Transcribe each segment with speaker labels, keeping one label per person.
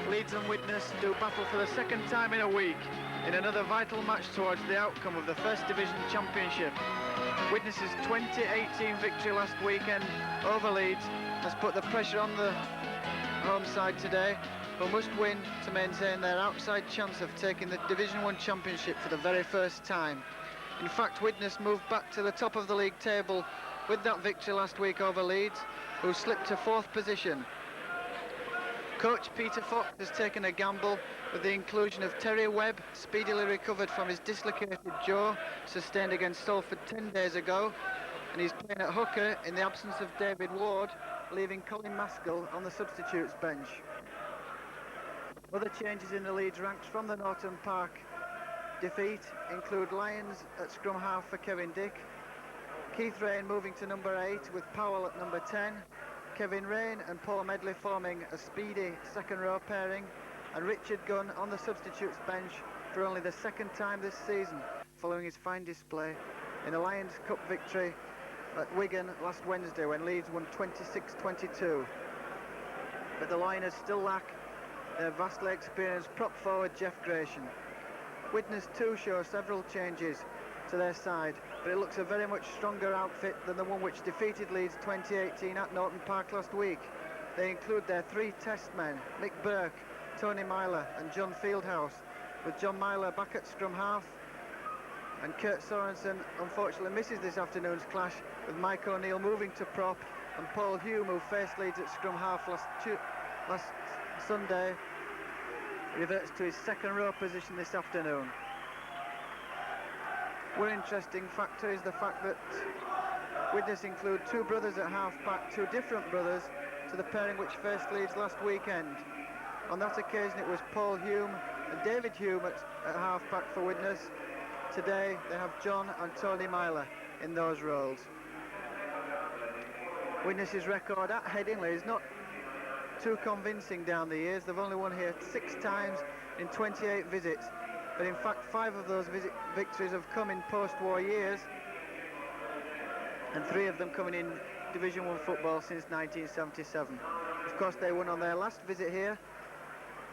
Speaker 1: Leeds and Widnes do battle for the second time in a week in another vital match towards the outcome of the First Division Championship. Widnes' 2018 victory last weekend over Leeds has put the pressure on the home side today, who must win to maintain their outside chance of taking the Division 1 Championship for the very first time. In fact, Widnes moved back to the top of the league table with that victory last week over Leeds, who slipped to 4th position. Coach Peter Fox has taken a gamble with the inclusion of Terry Webb, speedily recovered from his dislocated jaw sustained against Salford 10 days ago, and he's playing at hooker in the absence of David Ward, leaving Colin Maskell on the substitutes bench. Other changes in the Leeds ranks from the Norton Park defeat include Lyons at scrum half for Kevin Dick, Keith Rain moving to number 8 with Powell at number 10, Kevin Rain and Paul Medley forming a speedy second row pairing, and Richard Gunn on the substitutes bench for only the second time this season, following his fine display in the Lions Cup victory at Wigan last Wednesday when Leeds won 26-22. But the Liners still lack their vastly experienced prop forward Jeff Gratian. Widnes too show several changes to their side, but it looks a very much stronger outfit than the one which defeated Leeds 2018 at Norton Park last week. They include their 3 test men, Mick Burke, Tony Myler and John Fieldhouse, with John Myler back at scrum half, and Kurt Sorensen unfortunately misses this afternoon's clash, with Mike O'Neill moving to prop, and Paul Hume, who faced Leeds at scrum half last Sunday, reverts to his second row position this afternoon. One interesting factor is the fact that Widnes include 2 brothers at half-back, 2 different brothers to the pairing which faced Leeds last weekend. On that occasion it was Paul Hume and David Hume at half-back for Widnes. Today they have John and Tony Myler in those roles. Widnes' record at Headingley is not too convincing down the years. They've only won here 6 times in 28 visits. But in fact 5 of those victories have come in post-war years, and 3 of them coming in Division 1 football since 1977. Of course they won on their last visit here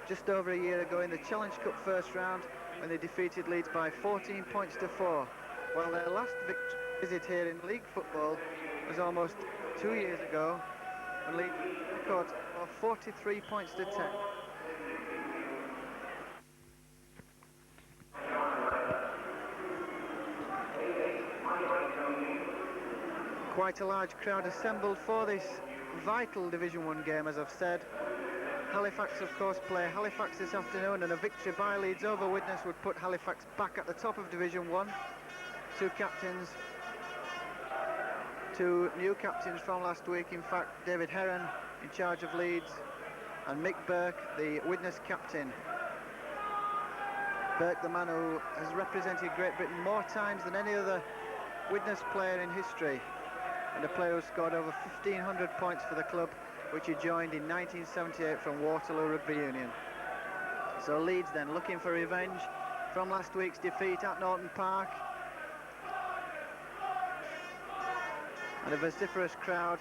Speaker 1: just over a year ago in the Challenge Cup first round when they defeated Leeds by 14 points to 4, while their last visit here in league football was almost 2 years ago when Leeds recorded 43 points to 10. Quite a large crowd assembled for this vital Division 1 game, as I've said. Halifax, of course, play Halifax this afternoon, and a victory by Leeds over Widnes would put Halifax back at the top of Division 1. 2 captains, 2 new captains from last week, in fact, David Heron in charge of Leeds, and Mick Burke, the Widnes captain. Burke, the man who has represented Great Britain more times than any other Widnes player in history, and a player who scored over 1,500 points for the club, which he joined in 1978 from Waterloo Rugby Union. So Leeds then looking for revenge from last week's defeat at Norton Park. And a vociferous crowd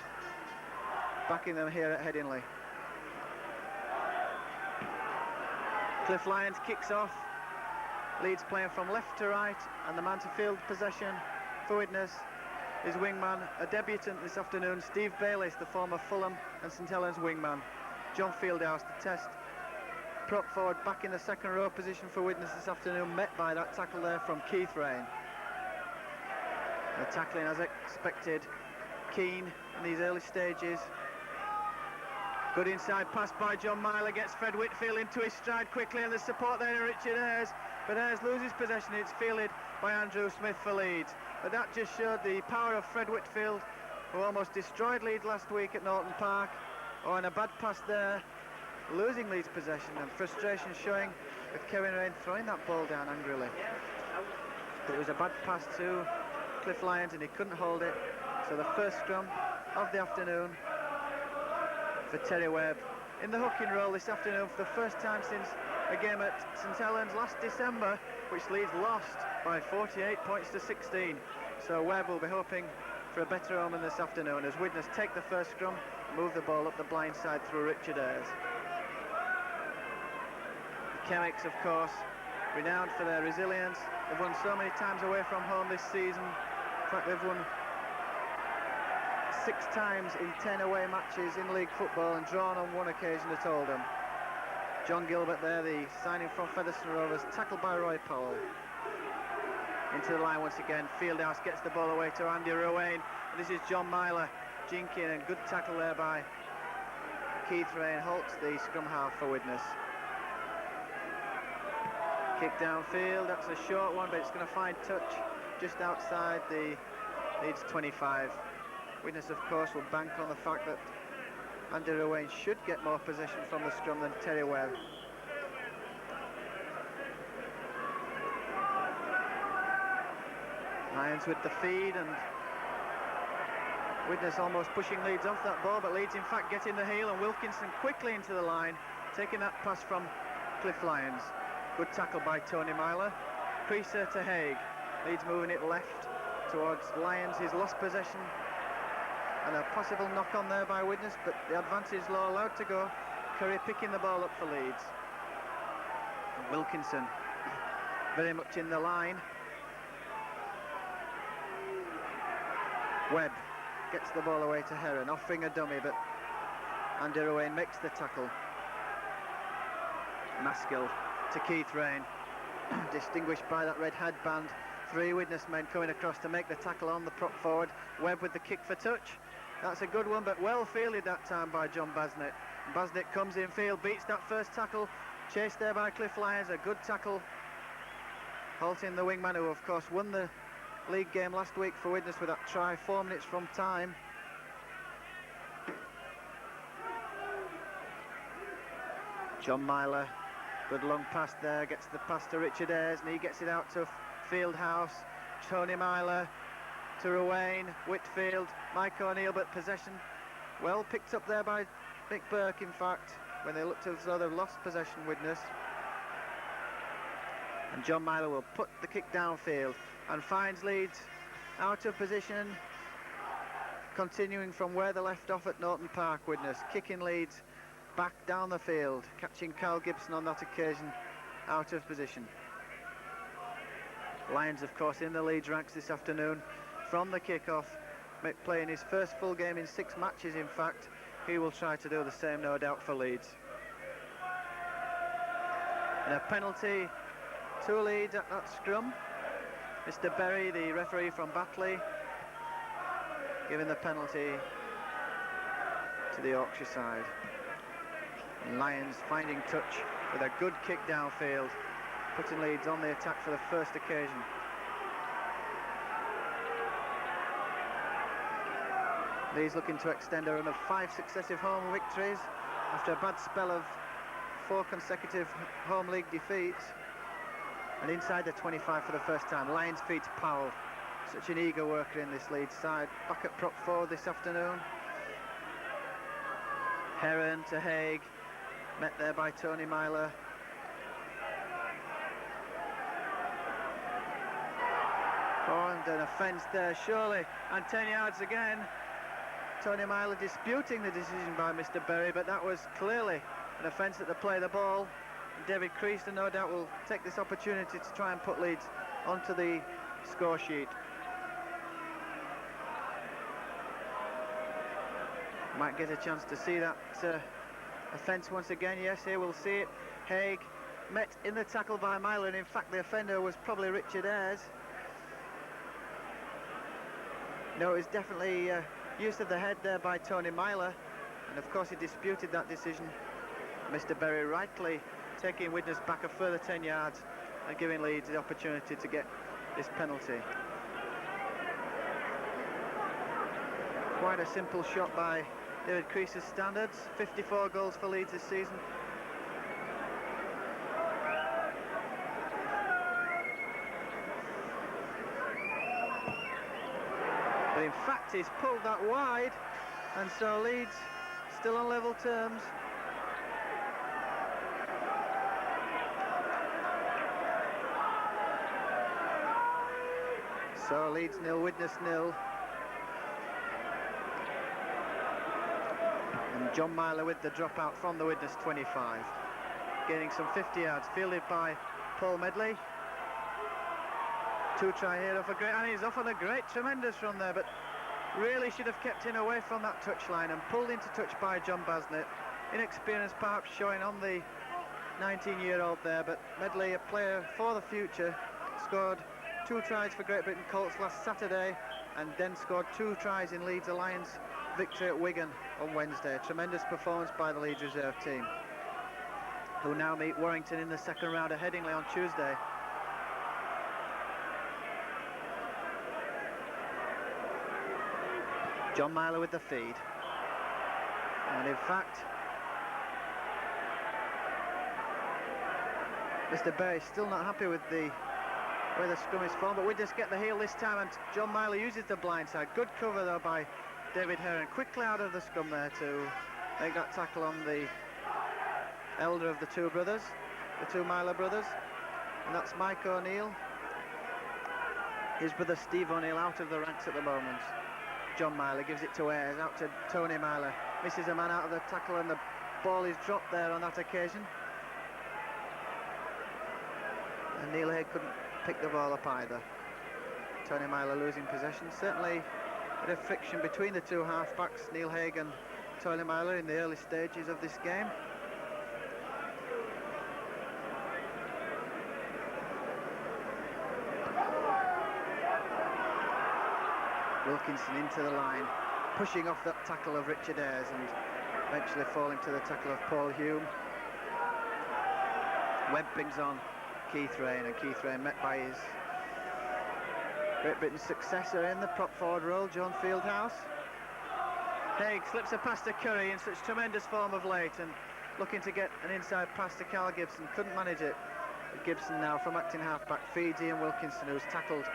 Speaker 1: backing them here at Headingley. Cliff Lyons kicks off. Leeds playing from left to right, and the man to field possession for Widnes is wingman, a debutant this afternoon, Steve Bayliss, the former Fulham and St Helens wingman. John Fieldhouse, the test prop forward, back in the second row position for Widnes this afternoon, met by that tackle there from Keith Rain. The tackling, as expected, keen in these early stages. Good inside pass by John Myler, gets Fred Whitfield into his stride quickly, and the support there to Richard Ayres, but Ayres loses possession. It's fielded by Andrew Smith for Leeds. But that just showed the power of Fred Whitfield, who almost destroyed Leeds last week at Norton Park. Oh, and a bad pass there, losing Leeds possession, and frustration showing with Kevin Rain throwing that ball down angrily. But it was a bad pass to Cliff Lyons and he couldn't hold it. So the first scrum of the afternoon for Terry Webb in the hooking role this afternoon for the first time since a game at St Helens last December, which Leeds lost by 48 points to 16. So Webb will be hoping for a better omen this afternoon as Widnes take the first scrum, move the ball up the blind side through Richard Ayres. Chemics, of course, renowned for their resilience. They've won so many times away from home this season. In fact, they've won 6 times in 10 away matches in league football and drawn on 1 occasion at Oldham. John Gilbert there, the signing from Featherstone Rovers, tackled by Roy Powell. Into the line once again, Fieldhouse gets the ball away to Andy Rowain. This is John Myler jinking, and good tackle there by Keith Rain. Halts the scrum half for Widnes. Kick downfield, that's a short one, but it's going to find touch just outside the Leeds 25. Widnes, of course, will bank on the fact that Andy Rowain should get more possession from the scrum than Terry Webb. Lions with the feed, and Widnes almost pushing Leeds off that ball, but Leeds in fact getting the heel, and Wilkinson quickly into the line, taking that pass from Cliff Lyons. Good tackle by Tony Myler. Creaser to Haig. Leeds moving it left towards Lyons. He's lost possession, and a possible knock-on there by Widnes, but the advantage law allowed to go. Curry picking the ball up for Leeds. And Wilkinson very much in the line. Webb gets the ball away to Heron, offering a dummy, but Andy Rowain makes the tackle. Maskill to Keith Rain, distinguished by that red headband. 3 Widnes men coming across to make the tackle on the prop forward. Webb with the kick for touch. That's a good one, but well fielded that time by John Basnett. Basnett comes in field, beats that first tackle, chased there by Cliff Lyons. A good tackle, halting the wingman, who of course won the league game last week for Widnes with that try 4 minutes from time. John Myler, good long pass there, gets the pass to Richard Ayres, and he gets it out to Fieldhouse. Tony Myler to Rowain, Whitfield, Mike O'Neill, but possession well picked up there by Mick Burke, in fact, when they looked as though they've lost possession, Widnes. And John Myler will put the kick downfield and finds Leeds out of position, continuing from where they left off at Norton Park. Widnes kicking Leeds back down the field, catching Carl Gibson on that occasion out of position. Lyons, of course, in the Leeds ranks this afternoon from the kick-off, playing his first full game in 6 matches, in fact. He will try to do the same, no doubt, for Leeds. And a penalty to Leeds at that scrum. Mr. Berry, the referee from Batley, giving the penalty to the Yorkshire side. And Lyons finding touch with a good kick downfield, putting Leeds on the attack for the first occasion. Leeds looking to extend a run of 5 successive home victories after a bad spell of 4 consecutive home league defeats. And inside the 25 for the first time. Lyons feeds Powell, such an eager worker in this Leeds side. Back at prop forward this afternoon. Heron to Haig, met there by Tony Myler. Oh, and an offence there, surely, and 10 yards again. Tony Myler disputing the decision by Mr. Berry, but that was clearly an offence at the play of the ball. David Creaston, no doubt, will take this opportunity to try and put Leeds onto the score sheet. Might get a chance to see that offence once again. Yes, here we'll see it. Haig met in the tackle by Myler, and in fact the offender was probably Richard Ayres. No, it was definitely use of the head there by Tony Myler, and of course he disputed that decision. Mr. Berry rightly taking Widnes back a further 10 yards and giving Leeds the opportunity to get this penalty. Quite a simple shot by David Crease's standards. 54 goals for Leeds this season. But in fact he's pulled that wide, and so Leeds still on level terms. So Leeds 0, Widnes 0. And John Myler with the dropout from the Widnes 25. gaining some 50 yards, fielded by Paul Medley. 2-try hero for great, and he's off on a great, tremendous run there, but really should have kept in away from that touchline and pulled into touch by John Basnett. Inexperience perhaps showing on the 19-year-old there, but Medley, a player for the future, scored 2 tries for Great Britain Colts last Saturday, and then scored 2 tries in Leeds Alliance victory at Wigan on Wednesday. Tremendous performance by the Leeds reserve team, who now meet Warrington in the second round at Headingley on Tuesday. John Myler with the feed, and in fact Mr. Berry still not happy with the way the scrum is formed, but we just get the heel this time, and John Myler uses the blind side. Good cover though by David Heron, quickly out of the scrum there to make that tackle on the elder of the two brothers, the 2 Myler brothers, and that's Mike O'Neill. His brother Steve O'Neill out of the ranks at the moment. John Myler gives it to Ayres, out to Tony Myler, misses a man out of the tackle, and the ball is dropped there on that occasion. And Neil Haig couldn't pick the ball up either. Tony Myler losing possession. Certainly a bit of friction between the 2 half-backs, Neil Haig and Tony Myler, in the early stages of this game. Wilkinson into the line, pushing off that tackle of Richard Ayres and eventually falling to the tackle of Paul Hume. Webb brings on Keith Rain, and Keith Rain met by his Great Britain's successor in the prop forward role, John Fieldhouse. Haig slips a pass to Curry in such tremendous form of late, and looking to get an inside pass to Carl Gibson, couldn't manage it. But Gibson now from acting half-back feeds Ian Wilkinson, who's tackled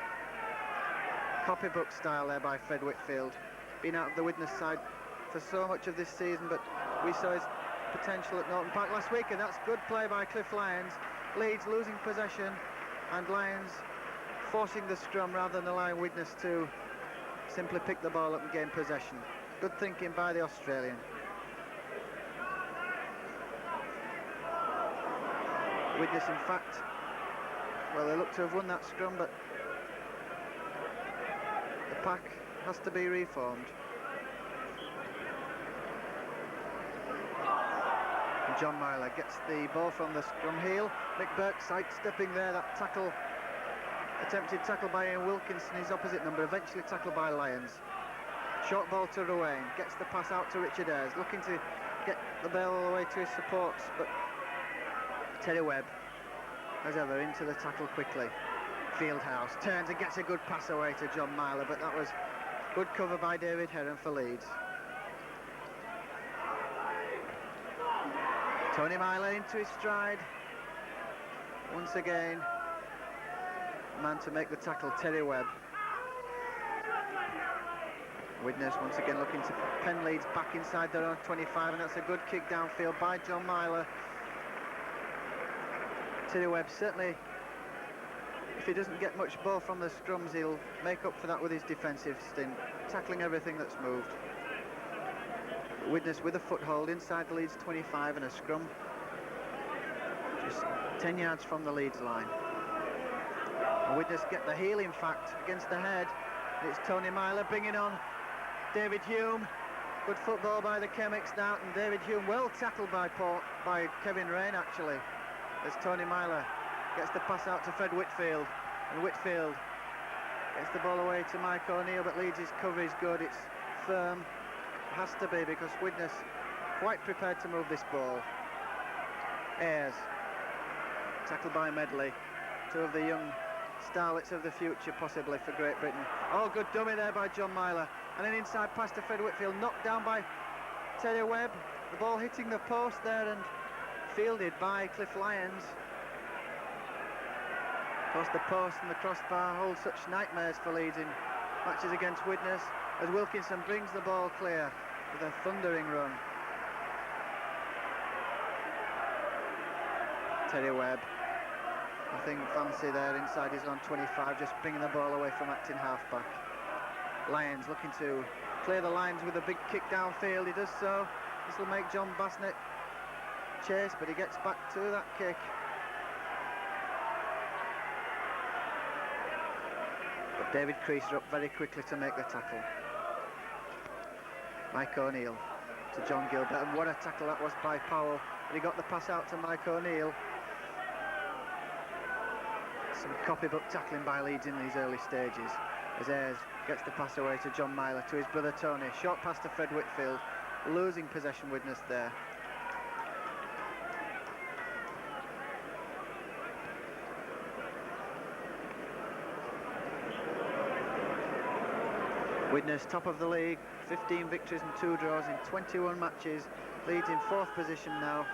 Speaker 1: copybook style there by Fred Whitfield. Been out of the Widnes side for so much of this season, but we saw his potential at Norton Park last week, and that's good play by Cliff Lyons. Leeds losing possession, and Lyons forcing the scrum rather than allowing Widnes to simply pick the ball up and gain possession. Good thinking by the Australian. Widnes, in fact, well, they look to have won that scrum, but the pack has to be reformed. And John Myler gets the ball from the scrum heel. Mick Burke sidestepping there, that tackle, attempted tackle by Ian Wilkinson, his opposite number, eventually tackled by Lyons. Short ball to Ruane, gets the pass out to Richard Ayres, looking to get the ball all the way to his supports, but Terry Webb, as ever, into the tackle quickly. Fieldhouse turns and gets a good pass away to John Myler, but that was good cover by David Heron for Leeds. Tony Myler into his stride. Once again, man to make the tackle, Terry Webb. Widnes once again looking to pen Leeds back inside their own 25, and that's a good kick downfield by John Myler. Terry Webb certainly, if he doesn't get much ball from the scrums, he'll make up for that with his defensive stint, tackling everything that's moved. Widnes with a foothold inside the Leeds 25 and a scrum just 10 yards from the Leeds line. And Widnes get the heel, in fact, against the head. It's Tony Myler bringing on David Hume. Good football by the Chemics now, and David Hume well tackled by Kevin Rain, actually, as Tony Myler gets the pass out to Fred Whitfield, and Whitfield gets the ball away to Mike O'Neill, but Leeds' cover is good, it's firm. It has to be, because Widnes quite prepared to move this ball. Ayres, tackled by Medley, 2 of the young starlets of the future possibly for Great Britain. Oh, good dummy there by John Myler, and an inside pass to Fred Whitfield, knocked down by Terry Webb. The ball hitting the post there and fielded by Cliff Lyons. Of course, the post and the crossbar hold such nightmares for Leeds in matches against Widnes, as Wilkinson brings the ball clear with a thundering run. Terry Webb, nothing fancy there inside his own 25, just bringing the ball away from acting halfback. Lyons looking to clear the lines with a big kick downfield. He does so. This will make John Basnett chase, but he gets back to that kick. But David Creaser up very quickly to make the tackle. Mike O'Neill to John Gilbert, and what a tackle that was by Powell. But he got the pass out to Mike O'Neill. Some copybook tackling by Leeds in these early stages, as Ayres gets the pass away to John Myler, to his brother Tony. Short pass to Fred Whitfield, losing possession Widnes there. Widnes top of the league, 15 victories and 2 draws in 21 matches. Leeds in 4th position now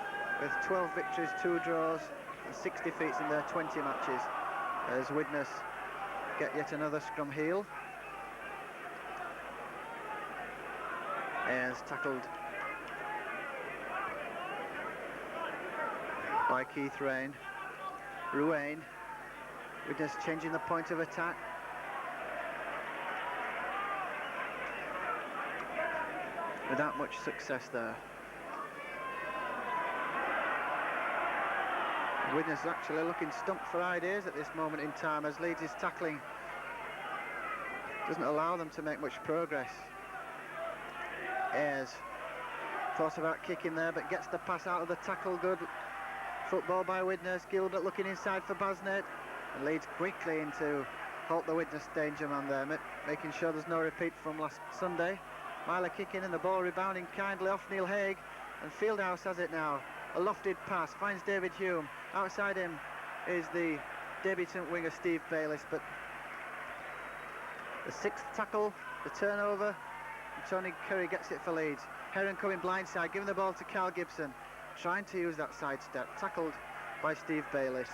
Speaker 1: with 12 victories, 2 draws and 6 defeats in their 20 matches, as Widnes get yet another scrum heel. Ayres tackled by Keith Rain. Ruane. Widnes changing the point of attack. Without much success there. Widnes actually looking stumped for ideas at this moment in time, as Leeds' tackling doesn't allow them to make much progress. Ayres thought about kicking there, but gets the pass out of the tackle. Good football by Widnes. Gilbert looking inside for Basnet, and Leeds quickly in to halt the Widnes danger man there, making sure there's no repeat from last Sunday. Myler kicking and the ball rebounding kindly off Neil Haig, and Fieldhouse has it now. A lofted pass, finds David Hume. Outside him is the debutant winger Steve Bayliss, but the 6th tackle, the turnover, and Tony Curry gets it for Leeds. Heron coming blindside, giving the ball to Carl Gibson, trying to use that sidestep, tackled by Steve Bayliss.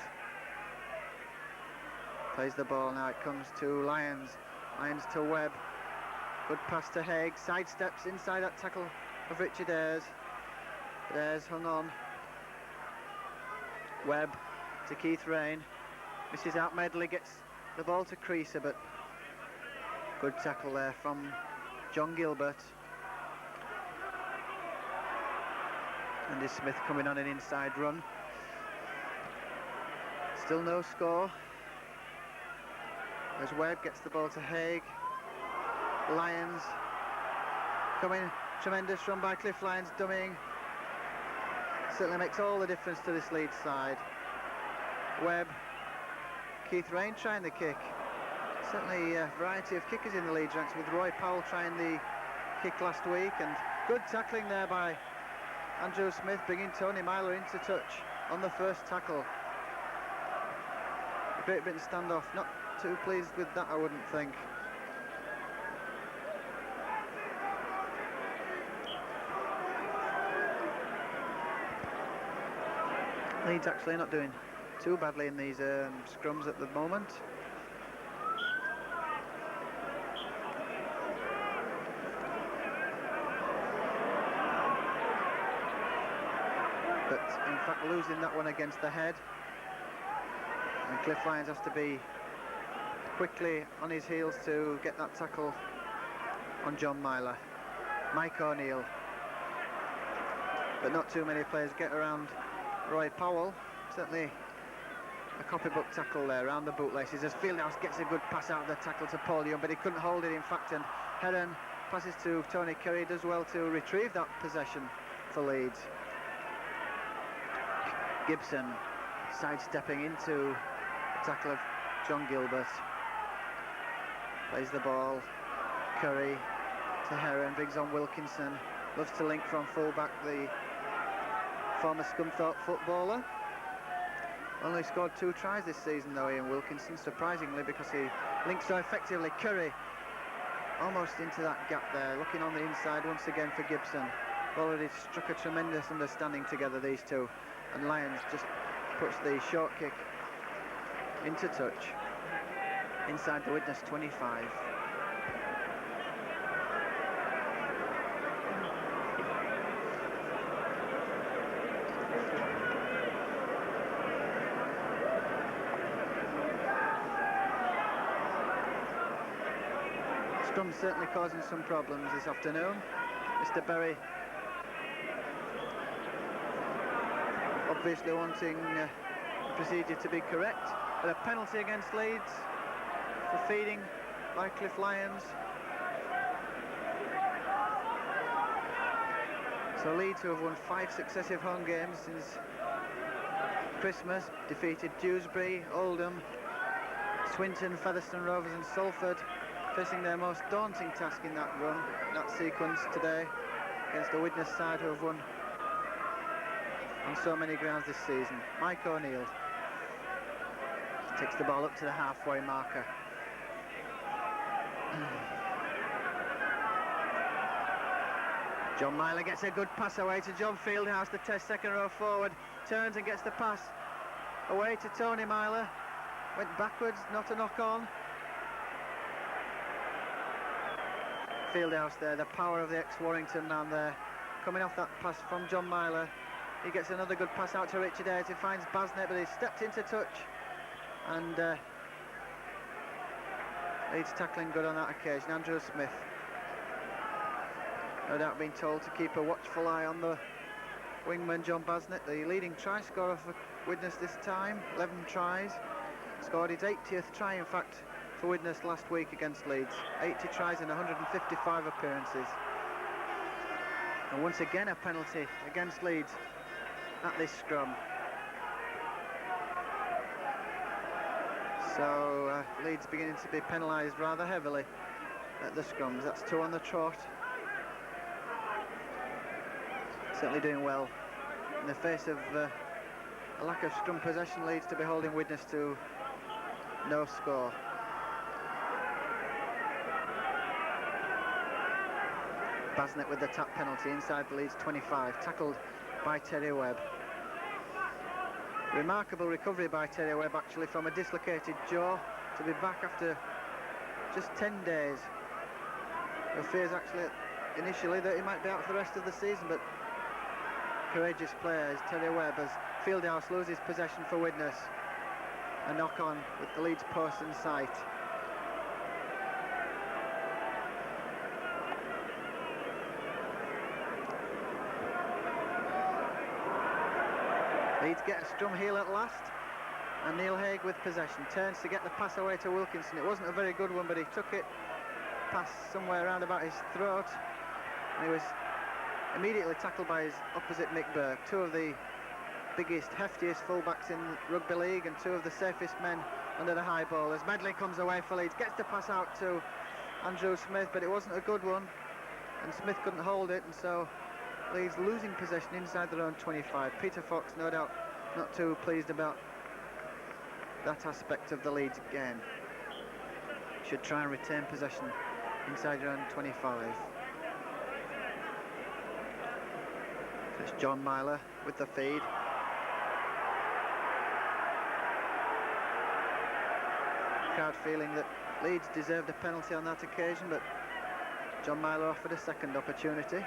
Speaker 1: Plays the ball, now it comes to Lyons. Lyons to Webb. Good pass to Haig, sidesteps inside that tackle of Richard Ayres. But Ayres hung on. Webb to Keith Rain. Misses out Medley, gets the ball to Creaser, but good tackle there from John Gilbert. Andy Smith coming on an inside run. Still no score. As Webb gets the ball to Haig. Lyons coming, tremendous run by Cliff Lyons, dummying. Certainly makes all the difference to this Leeds side. Webb, Keith Rain trying the kick. Certainly a variety of kickers in the Leeds ranks, with Roy Powell trying the kick last week, and good tackling there by Andrew Smith, bringing Tony Myler into touch on the first tackle. A Great Britain standoff, not too pleased with that, I wouldn't think. Leeds actually not doing too badly in these scrums at the moment. But in fact losing that one against the head. And Cliff Lyons has to be quickly on his heels to get that tackle on John Myler. Mike O'Neill. But not too many players get around Roy Powell. Certainly a copybook tackle there around the bootlaces, as Fieldhouse gets a good pass out of the tackle to Paul Young, but he couldn't hold it in fact, and Heron passes to Tony Curry, does well to retrieve that possession for Leeds. Gibson sidestepping into the tackle of John Gilbert. Plays the ball. Curry to Heron, brings on Wilkinson. Loves to link from full-back, the former Scunthorpe footballer. Only scored 2 tries this season though, Ian Wilkinson, surprisingly, because he links so effectively. Curry almost into that gap there, looking on the inside once again for Gibson. Already struck a tremendous understanding together, these two, and Lyons just puts the short kick into touch inside the Widnes 25. Scrum certainly causing some problems this afternoon. Mr. Berry obviously wanting the procedure to be correct, but a penalty against Leeds for feeding by Cliff Lyons. So Leeds, who have won 5 successive home games since Christmas, defeated Dewsbury, Oldham, Swinton, Featherstone Rovers and Salford, facing their most daunting task in that run, that sequence today, against the Widnes side who have won on so many grounds this season. Mike O'Neill takes the ball up to the halfway marker. John Myler gets a good pass away to John Fieldhouse, the test second row forward, turns and gets the pass away to Tony Myler, went backwards, not a knock on. Fieldhouse there, the power of the ex-Warrington man there, coming off that pass from John Myler. He gets another good pass out to Richard Ayres, he finds Basnett, but he stepped into touch, and Leeds tackling good on that occasion. Andrew Smith, no doubt being told to keep a watchful eye on the wingman John Basnett, the leading try scorer for Widnes this time, 11 tries, scored his 80th try in fact for Widnes last week against Leeds, 80 tries in 155 appearances. And once again a penalty against Leeds at this scrum. So Leeds beginning to be penalised rather heavily at the scrums. That's 2 on the trot. Certainly doing well in the face of a lack of scrum possession. Leeds to be holding Widnes to no score. Basnett with the tap penalty inside the Leeds 25, tackled by Terry Webb. Remarkable recovery by Terry Webb actually from a dislocated jaw to be back after just 10 days. There were fears actually initially that he might be out for the rest of the season, but courageous players, Terry Webb, as Fieldhouse loses possession for Widnes. A knock on with the Leeds post in sight. Leeds get a scrum heel at last, and Neil Haig with possession turns to get the pass away to Wilkinson. It wasn't a very good one, but he took it past somewhere around about his throat, and he was immediately tackled by his opposite Mick Burke, 2 of the biggest, heftiest fullbacks in rugby league and 2 of the safest men under the high ball. As Medley comes away for Leeds, gets the pass out to Andrew Smith, but it wasn't a good one, and Smith couldn't hold it, and so Leeds losing possession inside their own 25. Peter Fox, no doubt, not too pleased about that aspect of the Leeds game. Should try and retain possession inside your own 25. It's John Myler with the feed. Crowd feeling that Leeds deserved a penalty on that occasion, but John Myler offered a second opportunity.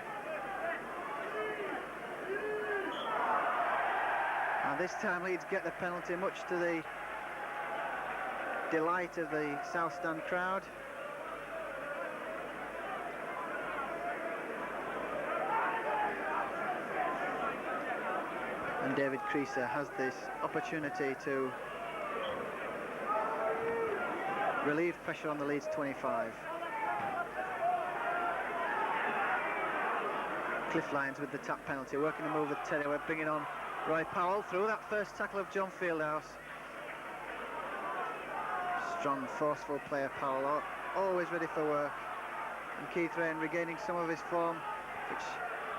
Speaker 1: And this time Leeds get the penalty, much to the delight of the South Stand crowd. And David Creaser has this opportunity to relieve pressure on the Leeds 25. Cliff Lyons with the tap penalty, working the move with Terry Webb, bringing on Roy Powell through that first tackle of John Fieldhouse. Strong, forceful player Powell, always ready for work. And Keith Rain regaining some of his form, which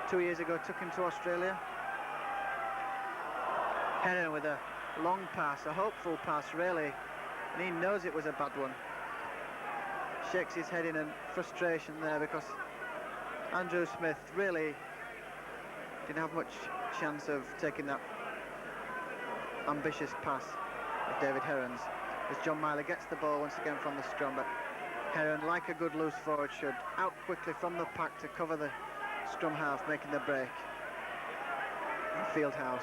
Speaker 1: 2 years ago took him to Australia. Heron with a long pass, a hopeful pass really, and he knows it was a bad one. Shakes his head in frustration there because Andrew Smith really didn't have much chance of taking that ambitious pass of David Heron's, as John Myler gets the ball once again from the scrum, but Heron, like a good loose forward, should out quickly from the pack to cover the scrum half, making the break. And Fieldhouse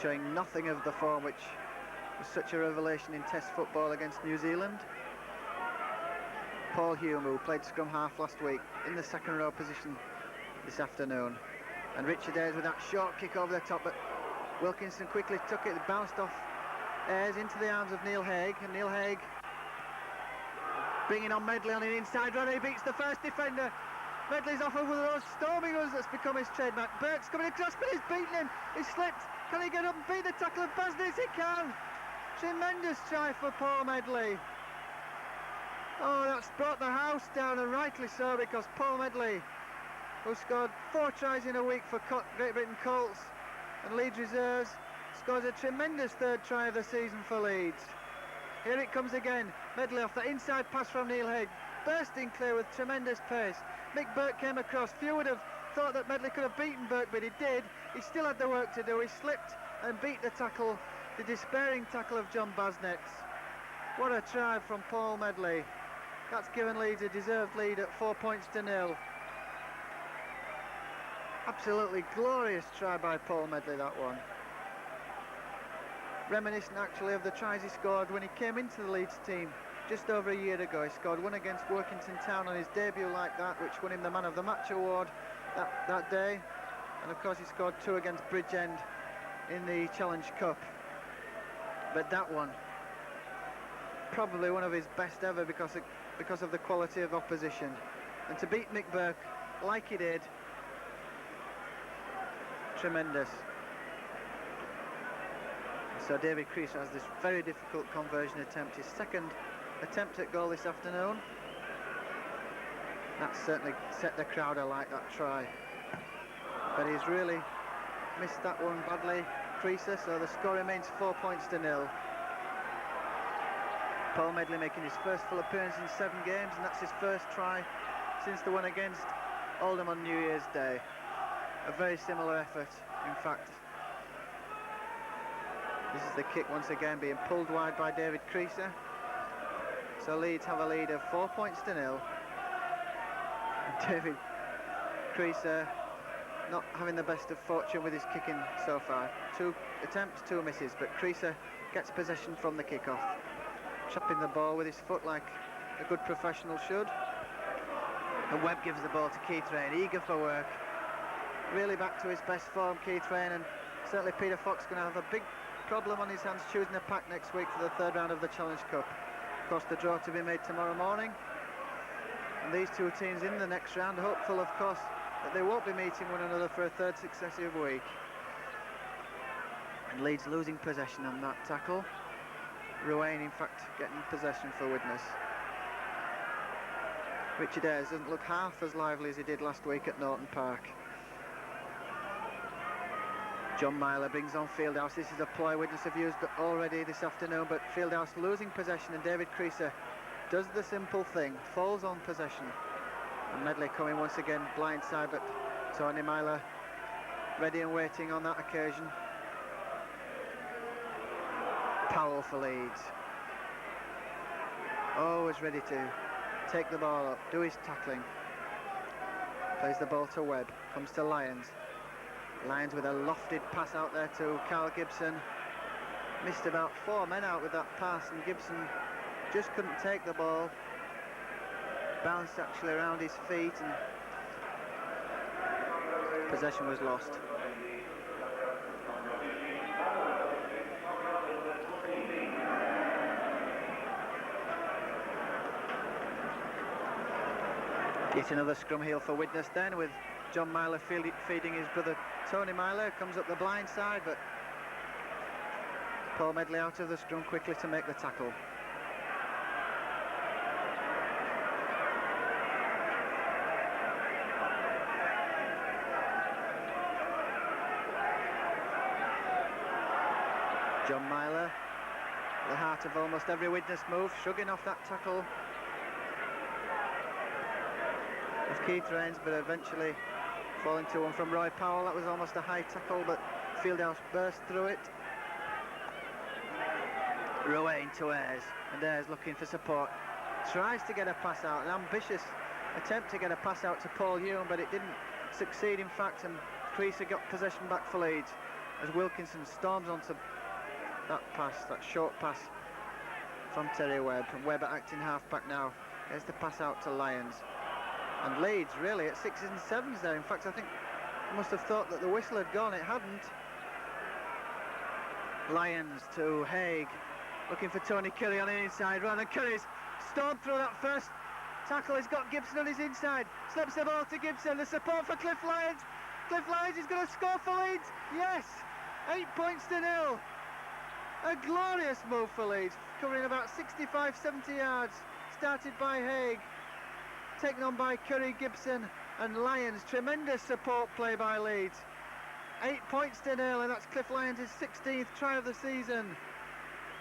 Speaker 1: showing nothing of the form which was such a revelation in Test football against New Zealand. Paul Hume, who played scrum half last week, in the second row position this afternoon. And Richard Ayres with that short kick over the top, but Wilkinson quickly took it, bounced off Ayres into the arms of Neil Haig, and Neil Haig bringing on Medley on the inside run. He beats the first defender. Medley's off over those storming runs that's become his trademark. Burke's coming across, but he's beaten him. He's slipped. Can he get up and beat the tackle of Basnitz? He can. Tremendous try for Paul Medley. Oh, that's brought the house down, and rightly so, because Paul Medley, who scored 4 tries in a week for Great Britain Colts and Leeds Reserves, scores a tremendous 3rd try of the season for Leeds. Here it comes again. Medley off the inside pass from Neil Haig, bursting clear with tremendous pace. Mick Burke came across. Few would have thought that Medley could have beaten Burke, but he did. He still had the work to do. He slipped and beat the tackle, the despairing tackle of John Basnitz. What a try from Paul Medley. That's given Leeds a deserved lead at 4 points to 0. Absolutely glorious try by Paul Medley, that one. Reminiscent actually of the tries he scored when he came into the Leeds team just over a year ago. He scored 1 against Workington Town on his debut like that, which won him the Man of the Match award that day. And of course he scored 2 against Bridgend in the Challenge Cup. But that one, probably one of his best ever because of the quality of opposition. And to beat Mick Burke like he did, tremendous. So David Creaser has this very difficult conversion attempt, his 2nd attempt at goal this afternoon. That certainly set the crowd alight, that try. But he's really missed that one badly, Creaser, so the score remains 4 points to 0. Paul Medley making his first full appearance in 7 games, and that's his first try since the one against Oldham on New Year's Day. A very similar effort, in fact. This is the kick once again being pulled wide by David Creaser. So Leeds have a lead of 4 points to 0. David Creaser not having the best of fortune with his kicking so far. 2 attempts, 2 misses, but Creaser gets possession from the kickoff, chopping the ball with his foot like a good professional should. And Webb gives the ball to Keith Rain, eager for work. Really back to his best form, Keith Rain, and certainly Peter Fox going to have a big problem on his hands choosing a pack next week for the 3rd round of the Challenge Cup. Of course, the draw to be made tomorrow morning. And these 2 teams in the next round, hopeful, of course, that they won't be meeting one another for a 3rd successive week. And Leeds losing possession on that tackle. Ruane, in fact, getting possession for Widnes. Richard Ayres doesn't look half as lively as he did last week at Norton Park. John Myler brings on Fieldhouse. This is a ploy Widnes have used already this afternoon, but Fieldhouse losing possession, and David Creaser does the simple thing, falls on possession. And Medley coming once again blindside, but Tony Myler ready and waiting on that occasion. Powell for Leeds. Always ready to take the ball up, do his tackling. Plays the ball to Webb, comes to Lyons. Lyons with a lofted pass out there to Carl Gibson. Missed about 4 men out with that pass, and Gibson just couldn't take the ball. Bounced actually around his feet, and possession was lost. Yet another scrum heel for Widnes then, with John Myler feeding his brother Tony Myler. Comes up the blind side, but Paul Medley out of the scrum quickly to make the tackle. John Myler, the heart of almost every Widnes move, shrugging off that tackle of Keith Rains, but eventually falling to one from Roy Powell. That was almost a high tackle, but Fieldhouse burst through it. Ruane to Ayres, and Ayres looking for support. Tries to get a pass out, an ambitious attempt to get a pass out to Paul Hume, but it didn't succeed, in fact, and Creaser got possession back for Leeds as Wilkinson storms onto that pass, that short pass from Terry Webb, and Webb acting half-back now. There's the pass out to Lyons. And Leeds really at 6s and 7s there. In fact, I think I must have thought that the whistle had gone. It hadn't. Lyons to Haig, looking for Tony Curry on the inside, rather than Curry's stormed through that first tackle. He's got Gibson on his inside, slips the ball to Gibson, the support for Cliff Lyons. Cliff Lyons is going to score for Leeds. Yes, 8 points to 0. A glorious move for Leeds, covering about 65-70 yards, started by Haig, taken on by Curry, Gibson and Lyons. Tremendous support play by Leeds. 8 points to 0, and that's Cliff Lyons' 16th try of the season.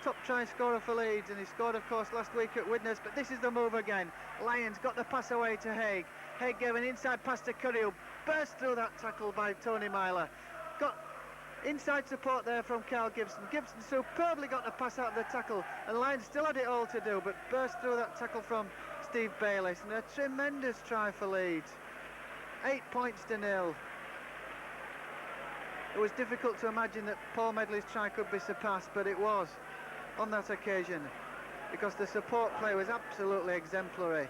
Speaker 1: Top try scorer for Leeds, and he scored of course last week at Widnes, but this is the move again. Lyons got the pass away to Haig. Haig gave an inside pass to Curry, who burst through that tackle by Tony Myler. Got inside support there from Carl Gibson. Gibson superbly got the pass out of the tackle, and Lyons still had it all to do, but burst through that tackle from Steve Bayliss, and a tremendous try for Leeds. 8 points to 0. It was difficult to imagine that Paul Medley's try could be surpassed, but it was on that occasion, because the support play was absolutely exemplary.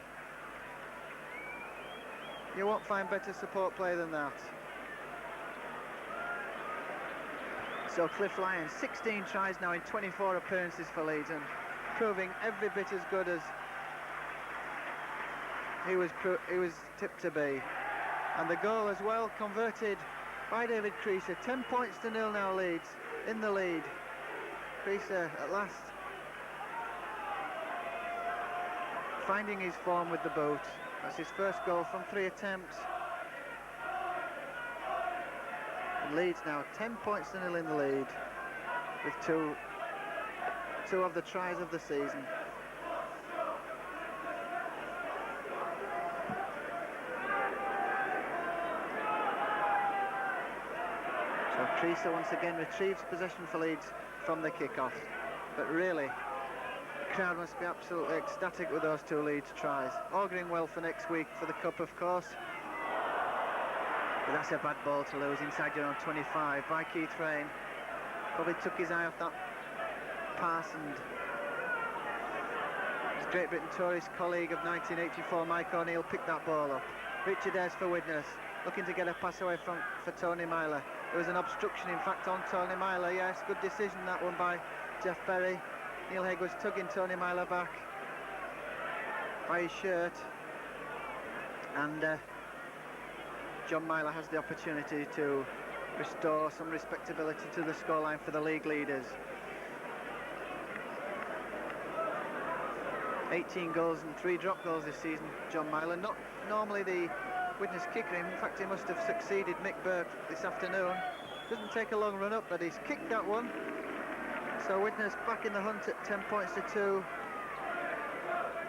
Speaker 1: You won't find better support play than that. So Cliff Lyons, 16 tries now in 24 appearances for Leeds, and proving every bit as good as he was tipped to be. And the goal as well, converted by David Creaser. 10 points to 0 now, Leeds in the lead. Creaser at last finding his form with the boot. That's his first goal from 3 attempts. And Leeds now 10 points to 0 in the lead, with two of the tries of the season. So Creaser once again retrieves possession for Leeds from the kick-off, but really the crowd must be absolutely ecstatic with those 2 Leeds tries, auguring well for next week for the Cup, of course. But that's a bad ball to lose inside your own 25 by Keith Rain. Probably took his eye off that pass, and his Great Britain tourist colleague of 1984, Mike O'Neill, picked that ball up. Richard Ayres for Widnes, looking to get a pass away for Tony Myler. There was an obstruction, in fact, on Tony Myler. Yes, good decision that one by Jeff Berry. Neil Haig was tugging Tony Myler back by his shirt, and John Myler has the opportunity to restore some respectability to the scoreline for the league leaders. 18 goals and 3 drop goals this season, John Myler. Not normally the Widnes kicker. In fact, he must have succeeded Mick Burke this afternoon. Doesn't take a long run up, but he's kicked that one. So Widnes back in the hunt at 10 points to 2,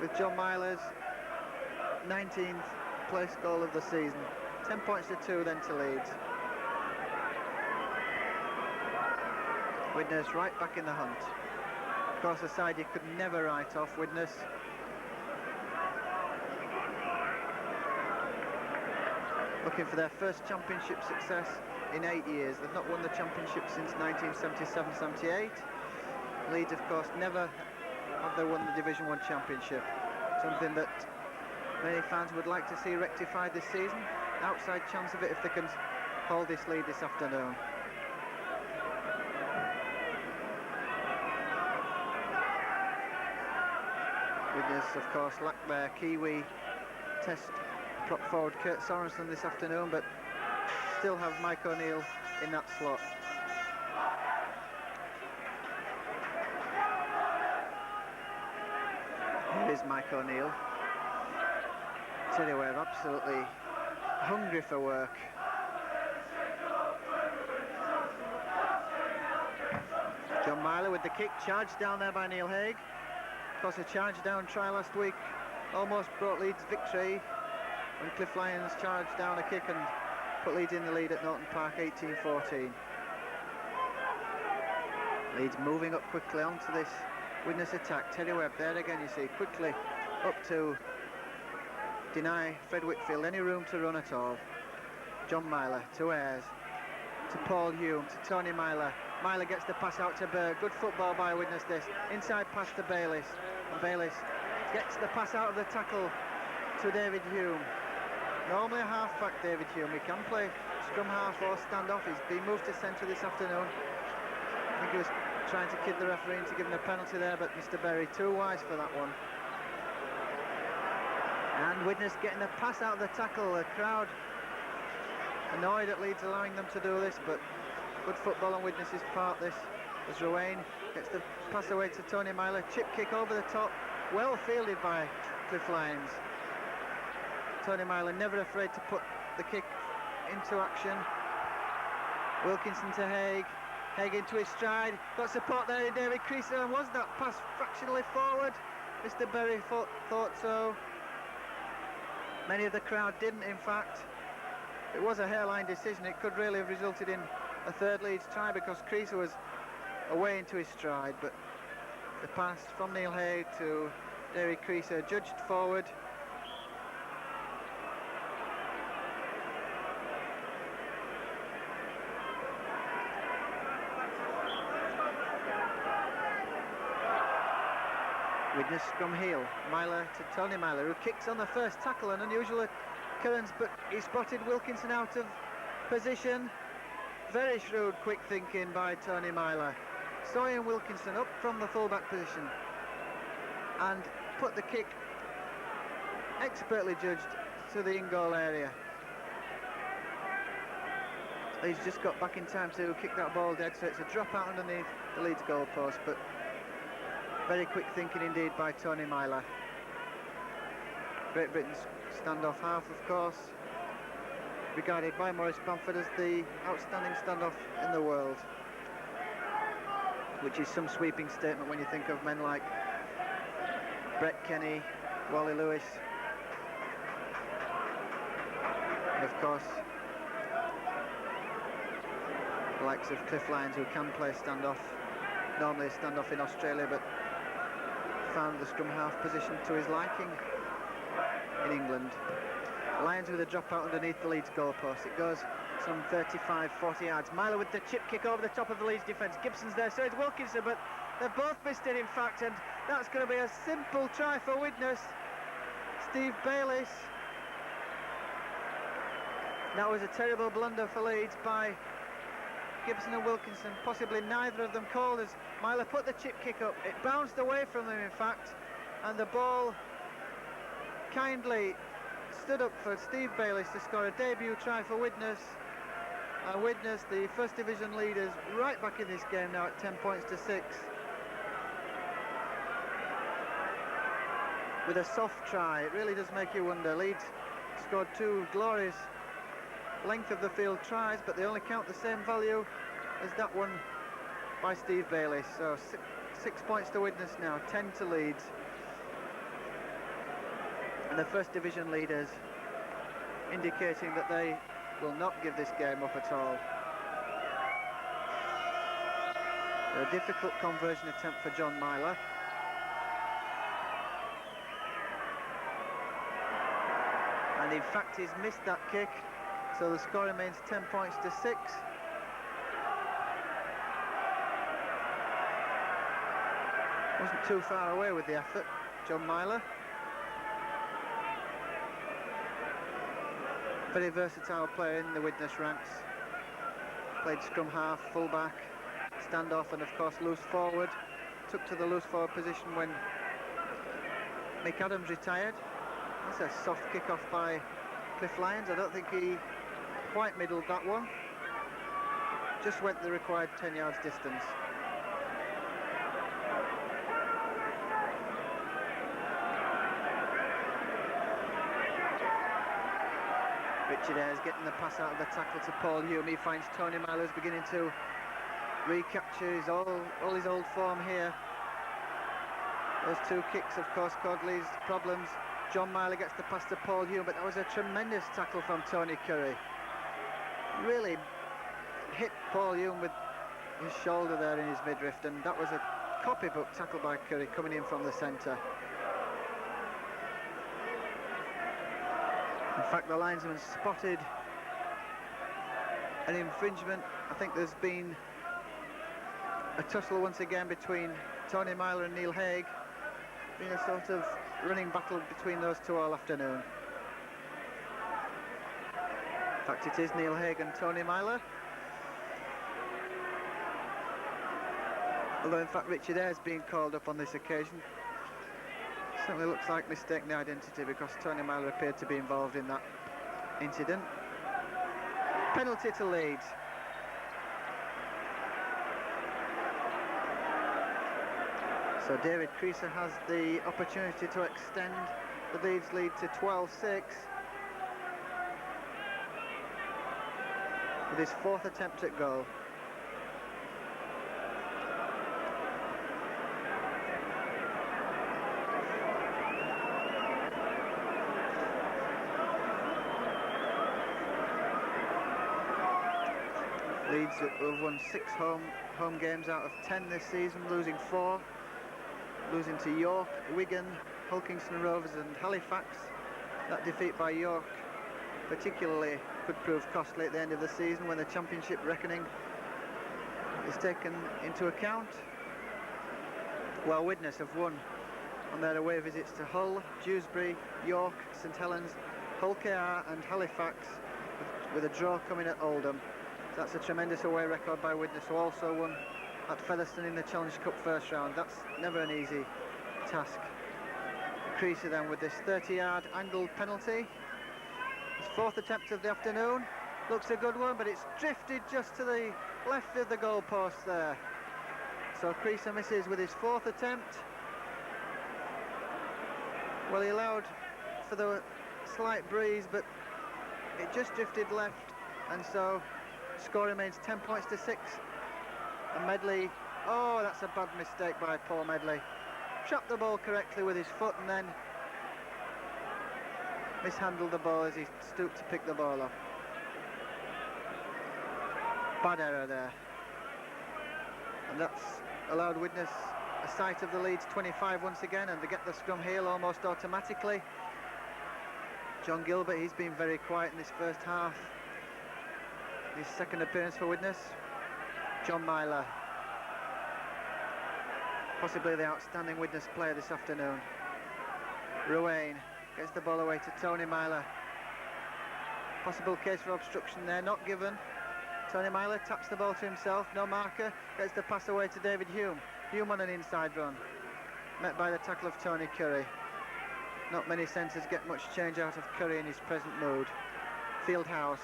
Speaker 1: with John Myler's 19th place goal of the season. 10 points to 2 then to Leeds. Widnes right back in the hunt. Of course, a side you could never write off, Widnes. Looking for their first championship success in 8 years. They've not won the championship since 1977-78. Leeds, of course, never have they won the Division 1 championship. Something that many fans would like to see rectified this season. Outside chance of it if they can hold this lead this afternoon. Widnes, of course, lacked their Kiwi test prop forward Kurt Sorensen this afternoon, but still have Mike O'Neill in that slot. Here is Mike O'Neill. Tell you, we're absolutely hungry for work. John Myler with the kick, charged down there by Neil Haig. Of course, a charge down try last week almost brought Leeds victory when Cliff Lyons charged down a kick and put Leeds in the lead at Norton Park, 18-14. Leeds moving up quickly onto this Widnes attack. Terry Webb there again, you see, quickly up to deny Fred Whitfield any room to run at all. John Myler to Ayres, to Paul Hume, to Tony Myler. Myler gets the pass out to Berg. Good football by Widnes this. Inside pass to Bayliss. And Bayliss gets the pass out of the tackle to David Hume. Normally a half-back, David Hume. He can play scrum half or stand off. He's been moved to centre this afternoon. I think he was trying to kid the referee into giving a penalty there, but Mr. Berry too wise for that one. And Widnes getting a pass out of the tackle. The crowd annoyed at Leeds allowing them to do this, but good football on Widnes' part this, as Rowain gets the pass away to Tony Myler. Chip kick over the top, well fielded by Cliff Lyons. Tony Myler never afraid to put the kick into action. Wilkinson to Haig. Haig into his stride. Got support there in David Creaser. And was that pass fractionally forward? Mr. Berry thought so. Many of the crowd didn't, in fact. It was a hairline decision. It could really have resulted in a third Leeds try because Creaser was away into his stride. But the pass from Neil Haig to David Creaser, judged forward. Widnes scrum heel, Myler to Tony Myler, who kicks on the first tackle, an unusual occurrence, but he spotted Wilkinson out of position. Very shrewd, quick thinking by Tony Myler. Saw Ian Wilkinson up from the fullback position and put the kick, expertly judged, to the in-goal area. He's just got back in time to kick that ball dead, so it's a drop out underneath the Leeds goal post, but very quick thinking indeed by Tony Myler. Great Britain's standoff half, of course, regarded by Maurice Bamford as the outstanding standoff in the world, which is some sweeping statement when you think of men like Brett Kenny, Wally Lewis, and of course the likes of Cliff Lyons, who can play standoff, normally a standoff in Australia, but found the scrum half position to his liking in England. Lyons with a drop out underneath the Leeds goalpost. It goes some 35-40 yards. Myler with the chip kick over the top of the Leeds defence. Gibson's there, so it's Wilkinson, but they've both missed it in fact, and that's going to be a simple try for Widnes. Steve Bayliss. That was a terrible blunder for Leeds by Gibson and Wilkinson, possibly neither of them called, as Myler put the chip kick up. It bounced away from them in fact, and the ball kindly stood up for Steve Bayliss to score a debut try for Widnes. Widnes, the first division leaders, right back in this game now at 10 points to 6. With a soft try, it really does make you wonder. Leeds scored two glorious length of the field tries, but they only count the same value as that one by Steve Bayliss. So 6 points to Widnes now, 10 to Leeds. And the first division leaders indicating that they will not give this game up at all. A difficult conversion attempt for John Myler. And in fact he's missed that kick, so the score remains 10 points to 6. Wasn't too far away with the effort, John Myler. Very versatile player in the Widnes ranks. Played scrum half, full-back, stand-off, and of course loose forward. Took to the loose forward position when Mick Adams retired. That's a soft kick-off by Cliff Lyons. I don't think he quite middled that one. Just went the required 10 yards distance. Richard Ayres getting the pass out of the tackle to Paul Hume. He finds Tony Myler's beginning to recapture all his old form here. Those two kicks, of course, caused Leeds problems. John Myler gets the pass to Paul Hume, but that was a tremendous tackle from Tony Curry. Really hit Paul Hume with his shoulder there in his midriff, and that was a copybook tackle by Curry coming in from the centre. In fact, the linesman spotted an infringement. I think there's been a tussle once again between Tony Myler and Neil Haig. Been a sort of running battle between those two all afternoon. In fact, it is Neil Haig and Tony Myler. Although in fact Richard Ayre's been called up on this occasion. Certainly looks like mistaken identity, because Tony Myler appeared to be involved in that incident. Penalty to Leeds. So David Creaser has the opportunity to extend the Leeds lead to 12-6 with his 4th attempt at goal. Leeds have won 6 home games out of 10 this season, losing 4, losing to York, Wigan, Hulkingston Rovers and Halifax. That defeat by York particularly could prove costly at the end of the season when the championship reckoning is taken into account. While Widnes have won on their away visits to Hull, Dewsbury, York, St Helens, Hull KR and Halifax, with a draw coming at Oldham. So that's a tremendous away record by Widnes, who also won at Featherstone in the Challenge Cup first round. That's never an easy task. Creaser then with this 30-yard angled penalty. His 4th attempt of the afternoon. Looks a good one, but it's drifted just to the left of the goalpost there. So Creaser misses with his 4th attempt. Well, he allowed for the slight breeze, but it just drifted left, and so score remains 10 points to 6. And Medley, oh, that's a bad mistake by Paul Medley. Trapped the ball correctly with his foot and then mishandled the ball as he stooped to pick the ball up. Bad error there. And that's allowed Widnes a sight of the Leeds 25 once again, and they get the scrum heel almost automatically. John Gilbert, he's been very quiet in this first half. His 2nd appearance for Widnes. John Myler, possibly the outstanding Widnes player this afternoon. Ruane gets the ball away to Tony Myler. Possible case for obstruction there, not given. Tony Myler taps the ball to himself, no marker, gets the pass away to David Hume. Hume on an inside run, met by the tackle of Tony Curry. Not many centres get much change out of Curry in his present mood. Fieldhouse,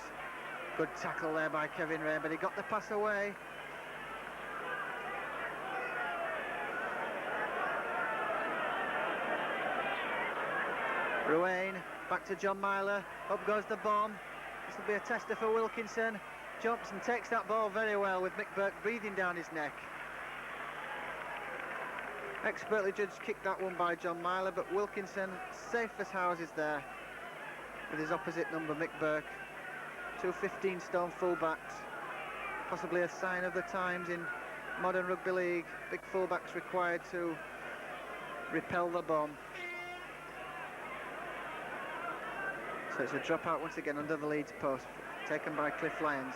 Speaker 1: good tackle there by Kevin Ray, but he got the pass away. Ruane, back to John Myler, up goes the bomb. This will be a tester for Wilkinson. Jumps and takes that ball very well, with Mick Burke breathing down his neck. Expertly judged kick that one by John Myler, but Wilkinson, safe as houses there, with his opposite number, Mick Burke. 2 15-stone fullbacks, possibly a sign of the times in modern rugby league. Big fullbacks required to repel the bomb. So it's a dropout once again under the Leeds post, taken by Cliff Lyons.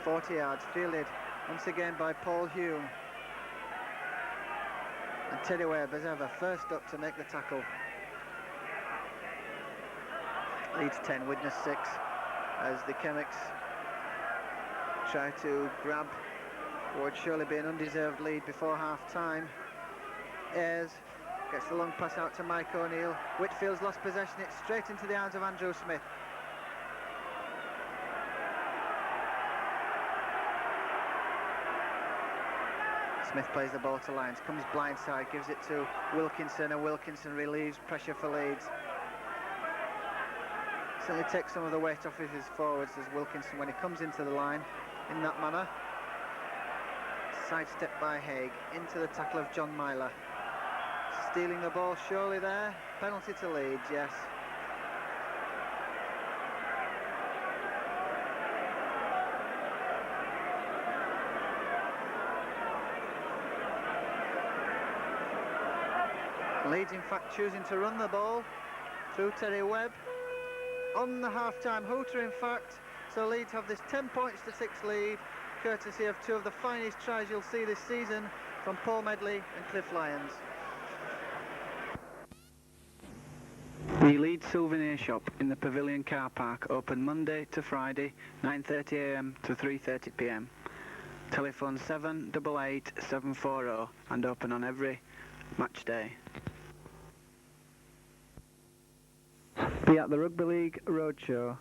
Speaker 1: 40 yards, fielded once again by Paul Hume. And Teddy Webb, as ever, first up to make the tackle. Leeds 10, Widnes 6, as the Chemics try to grab what would surely be an undeserved lead before half-time. Ayres gets the long pass out to Mike O'Neill. Whitfield's lost possession, it's straight into the hands of Andrew Smith. Smith plays the ball to Lyons, comes blindside, gives it to Wilkinson, and Wilkinson relieves pressure for Leeds. Certainly takes some of the weight off of his forwards as Wilkinson, when he comes into the line in that manner. Sidestep by Haig into the tackle of John Myler. Stealing the ball surely there. Penalty to Leeds, yes. Leeds in fact choosing to run the ball through Terry Webb on the half-time hooter in fact. So Leeds have this 10 points to 6 lead, courtesy of 2 of the finest tries you'll see this season from Paul Medley and Cliff Lyons. The Leeds Souvenir Shop in the Pavilion Car Park open Monday to Friday, 9:30 AM to 3:30 PM. Telephone 788 740 and open on every match day. Be at the Rugby League Roadshow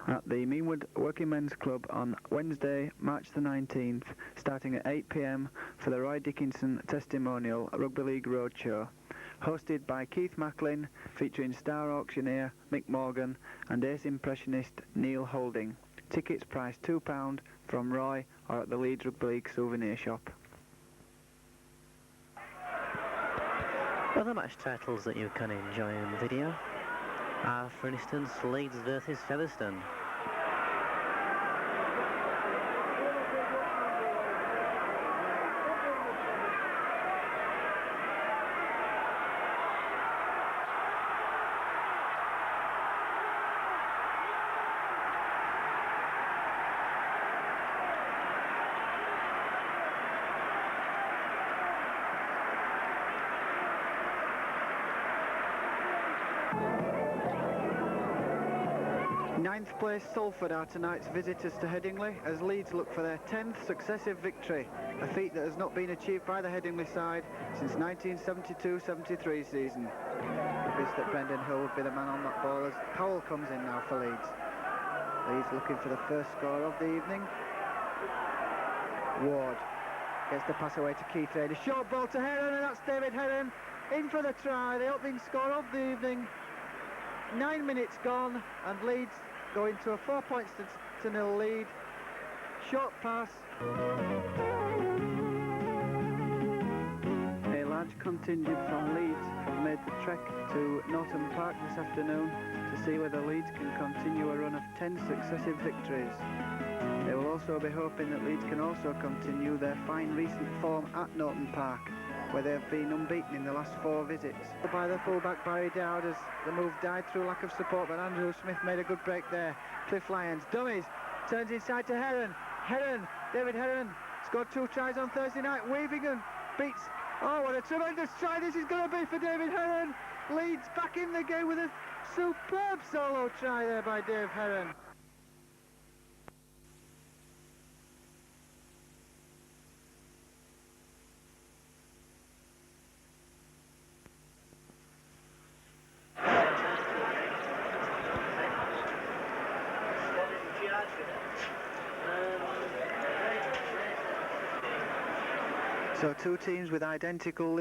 Speaker 1: at the Meanwood Working Men's Club on Wednesday, March the 19th, starting at 8 p.m. for the Roy Dickinson Testimonial Rugby League Roadshow, hosted by Keith Macklin, featuring star auctioneer Mick Morgan and ace impressionist Neil Holding. Tickets priced £2 from Roy or at the Leeds Rugby League souvenir shop.
Speaker 2: Other match titles that you can enjoy in video are, for instance, Leeds versus Featherstone.
Speaker 1: Ninth place Salford are tonight's visitors to Headingley as Leeds look for their 10th successive victory, a feat that has not been achieved by the Headingley side since 1972-73 season. Obvious that Brendan Hill would be the man on that ball as Powell comes in now for Leeds. Leeds looking for the first score of the evening. Ward gets the pass away to Keith Reid. A short ball to Heron, and that's David Heron in for the try, the opening score of the evening. 9 minutes gone and Leeds go into a 4 points to nil lead. Short pass. A large contingent from Leeds have made the trek to Norton Park this afternoon to see whether Leeds can continue a run of 10 successive victories. They will also be hoping that Leeds can also continue their fine recent form at Norton Park, where they have been unbeaten in the last 4 visits. By the fullback Barry Dowd as the move died through lack of support, but Andrew Smith made a good break there. Cliff Lyons, dummies, turns inside to Heron. David Heron scored 2 tries on Thursday night. Weavingham beats, oh what a tremendous try this is going to be for David Heron. Leeds back in the game with a superb solo try there by Dave Heron. So 2 teams with identical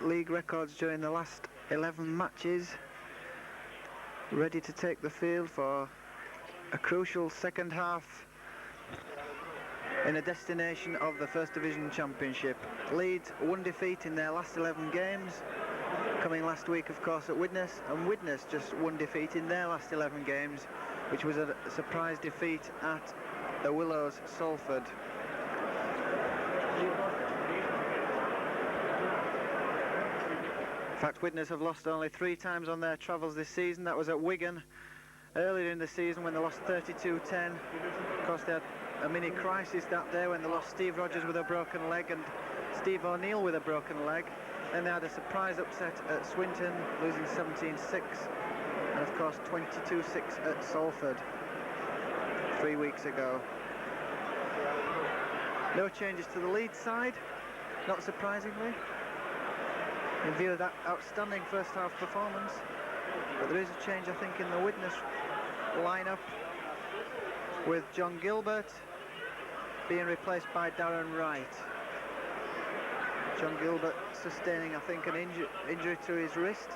Speaker 1: league records during the last 11 matches, ready to take the field for a crucial second half in a destination of the First Division Championship. Leeds 1 defeat in their last 11 games, coming last week of course at Widnes, and Widnes just 1 defeat in their last 11 games, which was a surprise defeat at the Willows, Salford. In fact, Widnes have lost only 3 times on their travels this season. That was at Wigan earlier in the season when they lost 32-10. Of course, they had a mini crisis that day when they lost Steve Rogers with a broken leg and Steve O'Neill with a broken leg. Then they had a surprise upset at Swinton, losing 17-6, and of course 22-6 at Salford 3 weeks ago. No changes to the Leeds side, not surprisingly, in view of that outstanding first half performance. But there is a change, I think, in the Widnes lineup, with John Gilbert being replaced by Darren Wright. John Gilbert sustaining, I think, an injury to his wrist,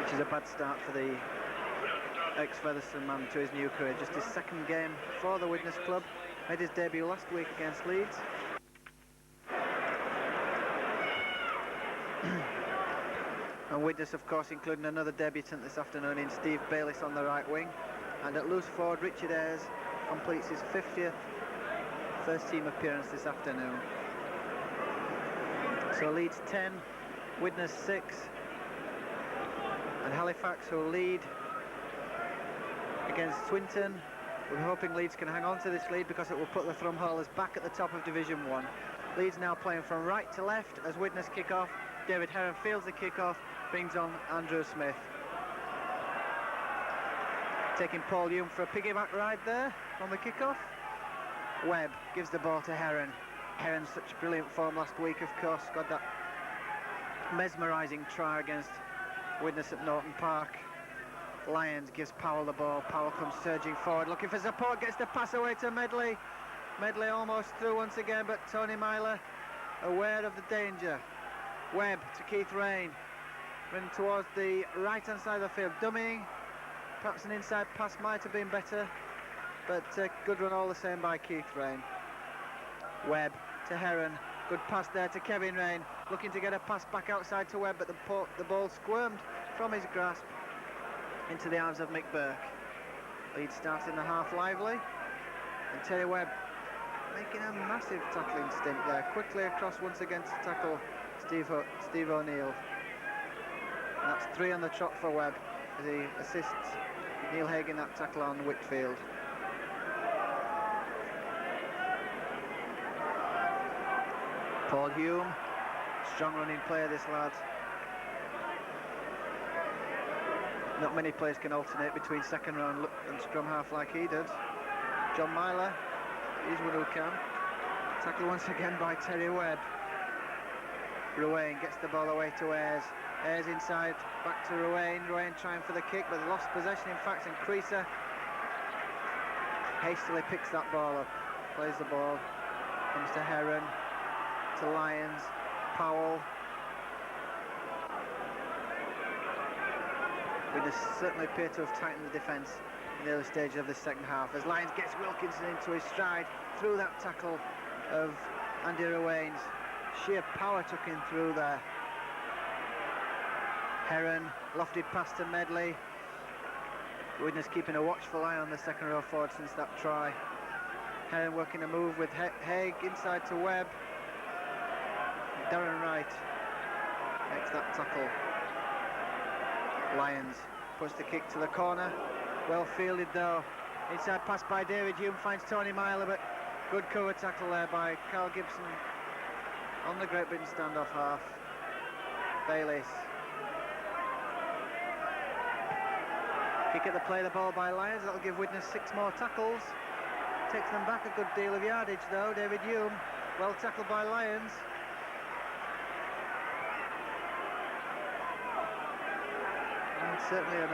Speaker 1: which is a bad start for the ex-Featherstone man to his new career. Just his 2nd game for the Widnes club. Made his debut last week against Leeds. And Widnes, of course, including another debutant this afternoon in Steve Bayliss on the right wing. And at loose forward, Richard Ayres completes his 50th first-team appearance this afternoon. So Leeds 10, Widnes 6, and Halifax, who lead against Swinton. We're hoping Leeds can hang on to this lead because it will put the Thrumhaulers back at the top of Division 1. Leeds now playing from right to left as Widnes kick off. David Heron fields the kick-off, brings on Andrew Smith. taking Paul Hume for a piggyback ride there on the kickoff. Webb gives the ball to Heron. Heron, such brilliant form last week, of course, got that mesmerising try against Widnes at Norton Park. Lyons gives Powell the ball. Powell comes surging forward, looking for support, gets the pass away to Medley. Medley almost through once again, but Tony Myler aware of the danger. Webb to Keith Rain, running towards the right-hand side of the field, dummying. Perhaps an inside pass might have been better, but good run all the same by Keith Rain. Webb to Heron, good pass there to Kevin Rain, looking to get a pass back outside to Webb, but the ball squirmed from his grasp into the arms of Mick Burke. Leeds starting the half lively, and Terry Webb making a massive tackling stint there, quickly across once again to tackle Steve O'Neill. That's 3 on the trot for Webb as he assists Neil Haig in that tackle on Whitfield. Paul Hume, strong running player this lad. Not many players can alternate between second row and scrum half like he did. John Myler, he's one who can. Tackle once again by Terry Webb. Ruane gets the ball away to Ayres. Ayres inside, back to Ruane. Ruane trying for the kick, but lost possession in fact, and Creaser hastily picks that ball up. Plays the ball, comes to Heron, to Lyons, Powell. Widnes certainly appear to have tightened the defence in the early stage of the second half, as Lyons gets Wilkinson into his stride through that tackle of Andy Ruane's. Sheer power took him through there. Heron, lofty pass to Medley. Widnes keeping a watchful eye on the second row forward since that try. Heron working a move with Haig inside to Webb. Darren Wright makes that tackle. Lyons puts the kick to the corner. Well fielded though. Inside pass by David Hume, finds Tony Myler, but good cover tackle there by Carl Gibson on the Great Britain standoff half. Bayliss. Kick at the play, the ball by Lyons. That'll give Widnes 6 more tackles. Takes them back a good deal of yardage though. David Hume, well tackled by Lyons. And certainly an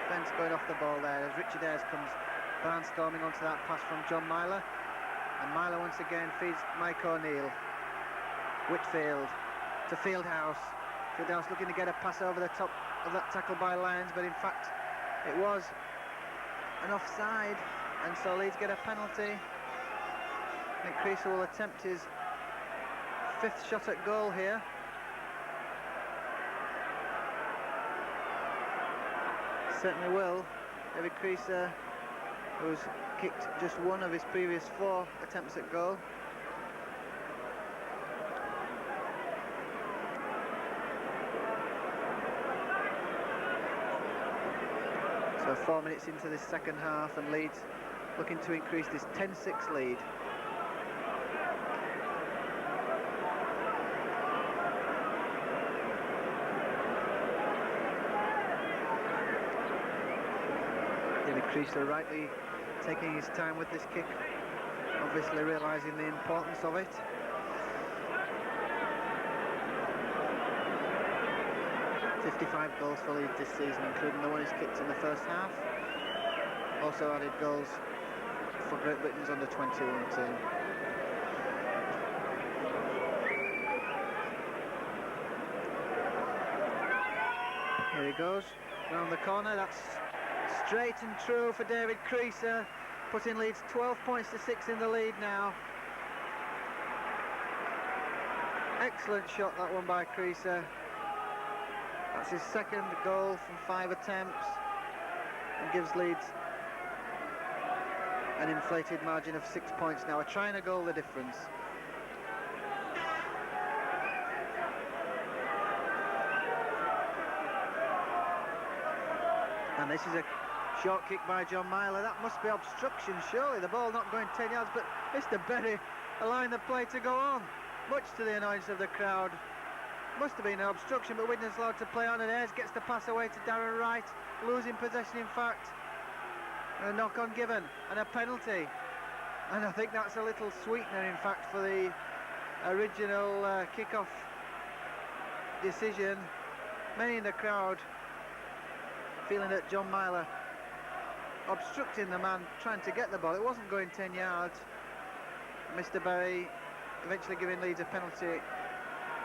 Speaker 1: offence going off the ball there as Richard Ayres comes barnstorming onto that pass from John Myler. And Myler once again feeds Mike O'Neill. Whitfield to Fieldhouse. Fieldhouse looking to get a pass over the top of that tackle by Lyons, but in fact it was an offside, and so Leeds get a penalty. Nick Creaser will attempt his 5th shot at goal here. Certainly will. David Creaser, who's kicked just 1 of his previous 4 attempts at goal. So 4 minutes into this second half, and Leeds looking to increase this 10-6 lead. David Creaser rightly taking his time with this kick, obviously realising the importance of it. "55 goals for Leeds this season, including the one he's kicked in the first half. Also added goals for Great Britain's under-21 team. Here he goes, round the corner. That's straight and true for David Creaser, putting Leeds 12 points to 6 in the lead now. Excellent shot, that one by Creaser. That's his 2nd goal from 5 attempts, and gives Leeds an inflated margin of 6 points now. A try and a goal the difference. And this is a short kick by John Myler. That must be obstruction, surely. The ball not going 10 yards, but Mr. Berry allowing the play to go on, much to the annoyance of the crowd. Must have been an obstruction, but Widnes allowed to play on, and Ayres gets the pass away to Darren Wright, losing possession in fact. A knock-on given and a penalty. And I think that's a little sweetener, in fact, for the original kick-off decision. Many in the crowd feeling that John Myler obstructing the man trying to get the ball. It wasn't going 10 yards. Mr. Berry eventually giving Leeds a penalty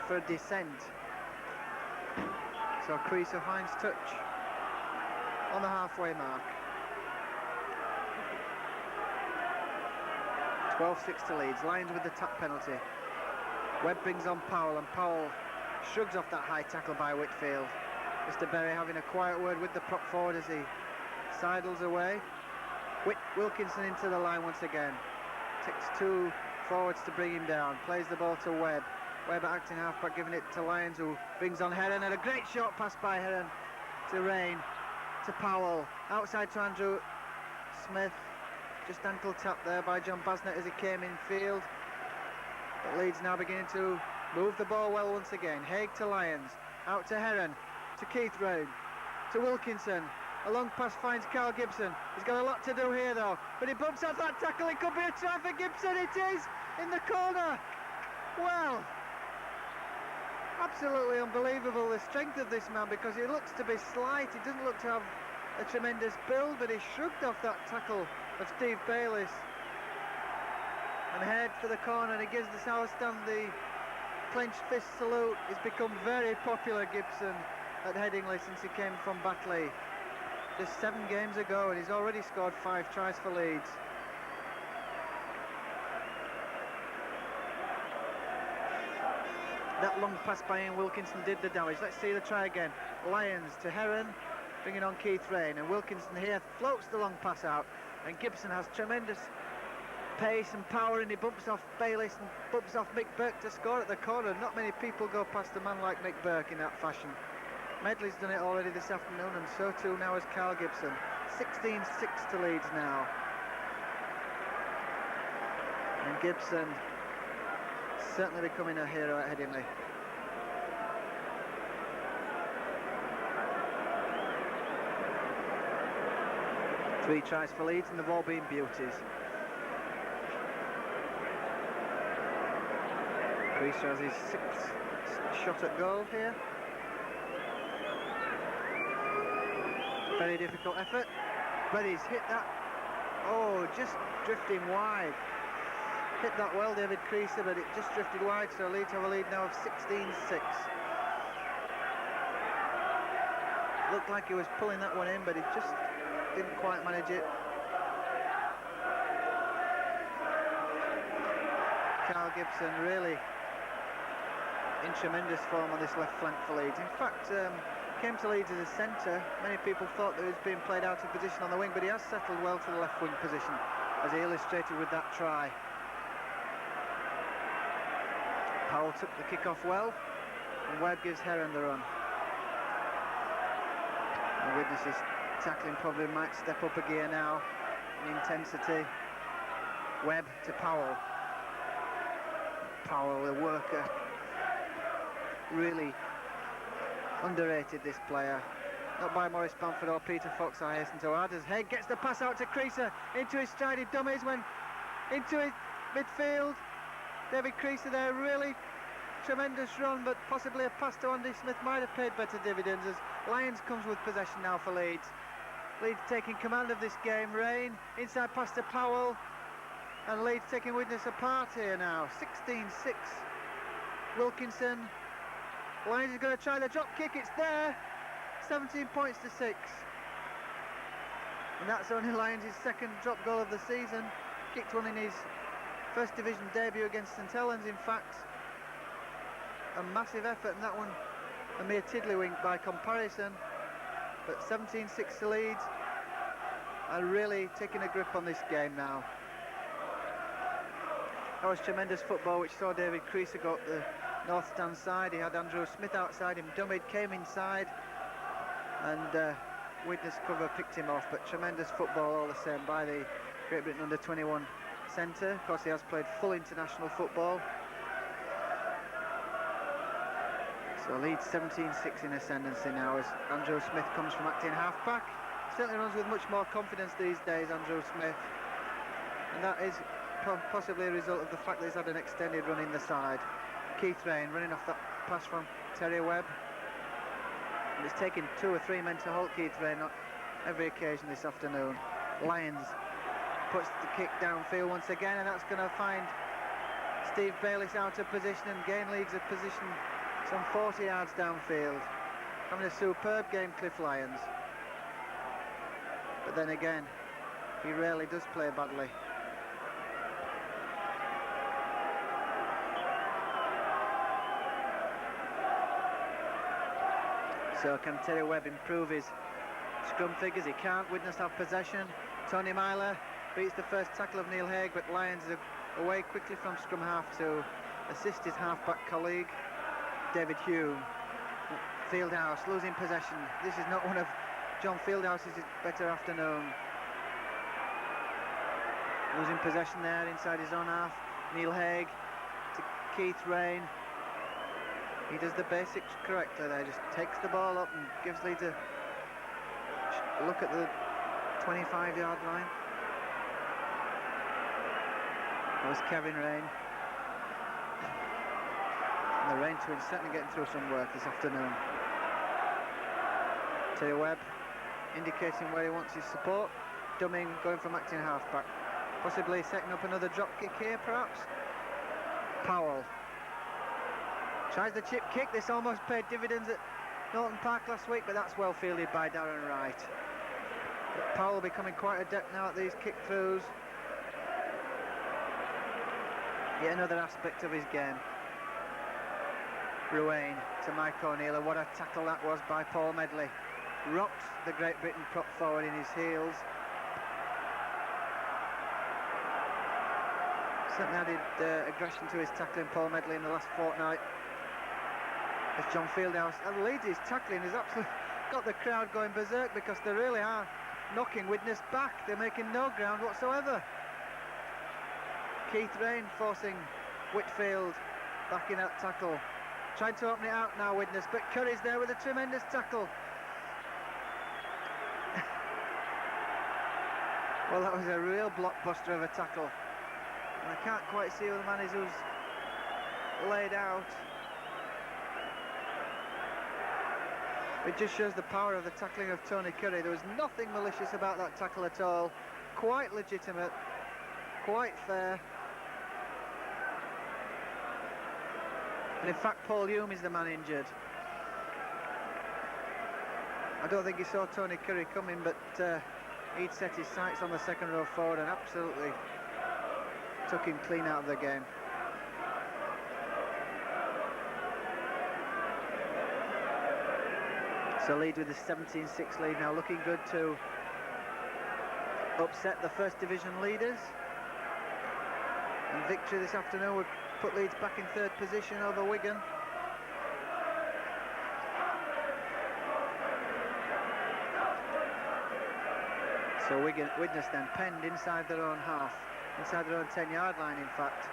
Speaker 1: for dissent. So Creaser finds touch on the halfway mark. 12-6 to Leeds. Lions with the tap penalty. Webb brings on Powell, and Powell shrugs off that high tackle by Whitfield. Mr. Berry having a quiet word with the prop forward as he sidles away. Wilkinson into the line once again. Takes two forwards to bring him down. Plays the ball to Webb. Webb acting halfback, giving it to Lyons, who brings on Heron, and a great short pass by Heron to Rain, to Powell, outside to Andrew Smith. Just ankle tap there by John Basnett as he came in field. But Leeds now beginning to move the ball well once again. Haig to Lyons, out to Heron, to Keith Round, to Wilkinson. A long pass finds Carl Gibson. He's got a lot to do here though, but he bumps off that tackle. It could be a try for Gibson. It is in the corner. Well, absolutely unbelievable, the strength of this man, because he looks to be slight. He doesn't look to have a tremendous build, but he shrugged off that tackle of Steve Bayliss and head for the corner, and he gives the South Stand the clenched fist salute. He's become very popular, Gibson, at Headingley since he came from Batley just 7 games ago, and he's already scored 5 tries for Leeds. That long pass by Ian Wilkinson did the damage. Let's see the try again. Lyons to Heron, bringing on Keith Rain, and Wilkinson here floats the long pass out, and Gibson has tremendous pace and power, and he bumps off Bayliss and bumps off Mick Burke to score at the corner. Not many people go past a man like Mick Burke in that fashion. Medley's done it already this afternoon, and so too now has Carl Gibson. 16-6 to Leeds now. And Gibson certainly becoming a hero at Headingley. Three tries for Leeds, and they've all been beauties. Creaser has his 6th shot at goal here. Very difficult effort, but he's hit that. Oh, just drifting wide. Hit that well, David Creaser, but it just drifted wide, so Leeds have a lead now of 16-6. Looked like he was pulling that one in, but he just didn't quite manage it. Carl Gibson really in tremendous form on this left flank for Leeds. In fact, came to Leeds as a centre. Many people thought that he was being played out of position on the wing, but he has settled well to the left wing position, as he illustrated with that try. Powell took the kick off well, and Webb gives Heron the run. And Widnes' tackling probably might step up a gear now in intensity. Webb to Powell. Powell, the worker, really underrated, this player. Not by Maurice Bamford or Peter Fox, I hasten to add, as Haig gets the pass out to Creaser into his stride. He dummies when into his midfield. David Creaser there, really tremendous run, but possibly a pass to Andy Smith might have paid better dividends, as Lyons comes with possession now for Leeds. Leeds taking command of this game. Rain, inside pass to Powell, and Leeds taking Widnes apart here now. 16-6. Wilkinson. Lyons is going to try the drop kick. It's there. 17 points to 6. And that's only Lyons' 2nd drop goal of the season. Kicked one in his First Division debut against St Helens, in fact. A massive effort, and that one a mere tiddlywink by comparison. But 17-6 to Leeds are really taking a grip on this game now. That was tremendous football, which saw David Creaser go up the north stand side. He had Andrew Smith outside him, dummied, came inside, and Widnes cover picked him off. But tremendous football all the same by the Great Britain under-21 centre. Of course, he has played full international football. So Leeds 17-6 in ascendancy now, as Andrew Smith comes from acting half-back
Speaker 3: certainly runs with much more confidence these days, Andrew Smith. And that is possibly a result of the fact that he's had an extended run in the side. Keith Rain running off that pass from Terry Webb. And it's taken 2 or 3 men to halt Keith Rain on every occasion this afternoon. Lyons puts the kick downfield once again, and that's going to find Steve Bayliss out of position and gain Leeds a position some 40 yards downfield. Having a superb game, Cliff Lyons. But then again, he rarely does play badly. So can Terry Webb improve his scrum figures? He can't. Widnes have possession. Tony Myler beats the first tackle of Neil Haig, but Lyons is away quickly from scrum half to assist his half-back colleague, David Hume. Fieldhouse losing possession. This is not one of John Fieldhouse's better afternoon. Losing possession there inside his own half. Neil Haig to Keith Rain. He does the basics correctly there, just takes the ball up and gives Leeds a look at the 25-yard line. That was Kevin Rain. And the Rain twins certainly getting through some work this afternoon. Terry Webb indicating where he wants his support. Dumming going from acting halfback. Possibly setting up another drop kick here, perhaps. Powell tries the chip kick. This almost paid dividends at Norton Park last week, but that's well fielded by Darren Wright. But Powell becoming quite adept now at these kick throughs. Yet another aspect of his game. Ruane to Mike O'Neill, and what a tackle that was by Paul Medley. Rocked the Great Britain prop forward in his heels. Certainly added aggression to his tackling, Paul Medley, in the last fortnight. As John Fieldhouse and Leeds' tackling has absolutely got the crowd going berserk, because they really are knocking Widnes back. They're making no ground whatsoever. Keith Rain forcing Whitfield back in that tackle. Trying to open it out now, Widnes, but Curry's there with a tremendous tackle. Well, that was a real blockbuster of a tackle. And I can't quite see who the man is who's laid out. It just shows the power of the tackling of Tony Curry. There was nothing malicious about that tackle at all. Quite legitimate, quite fair. And in fact, Paul Hume is the man injured. I don't think he saw Tony Curry coming, but he'd set his sights on the second row forward and absolutely took him clean out of the game. So Leeds with the 17-6 lead now, looking good to upset the First Division leaders. And victory this afternoon would put Leeds back in third position over Wigan. So Widnes then penned inside their own half, inside their own 10-yard line in fact.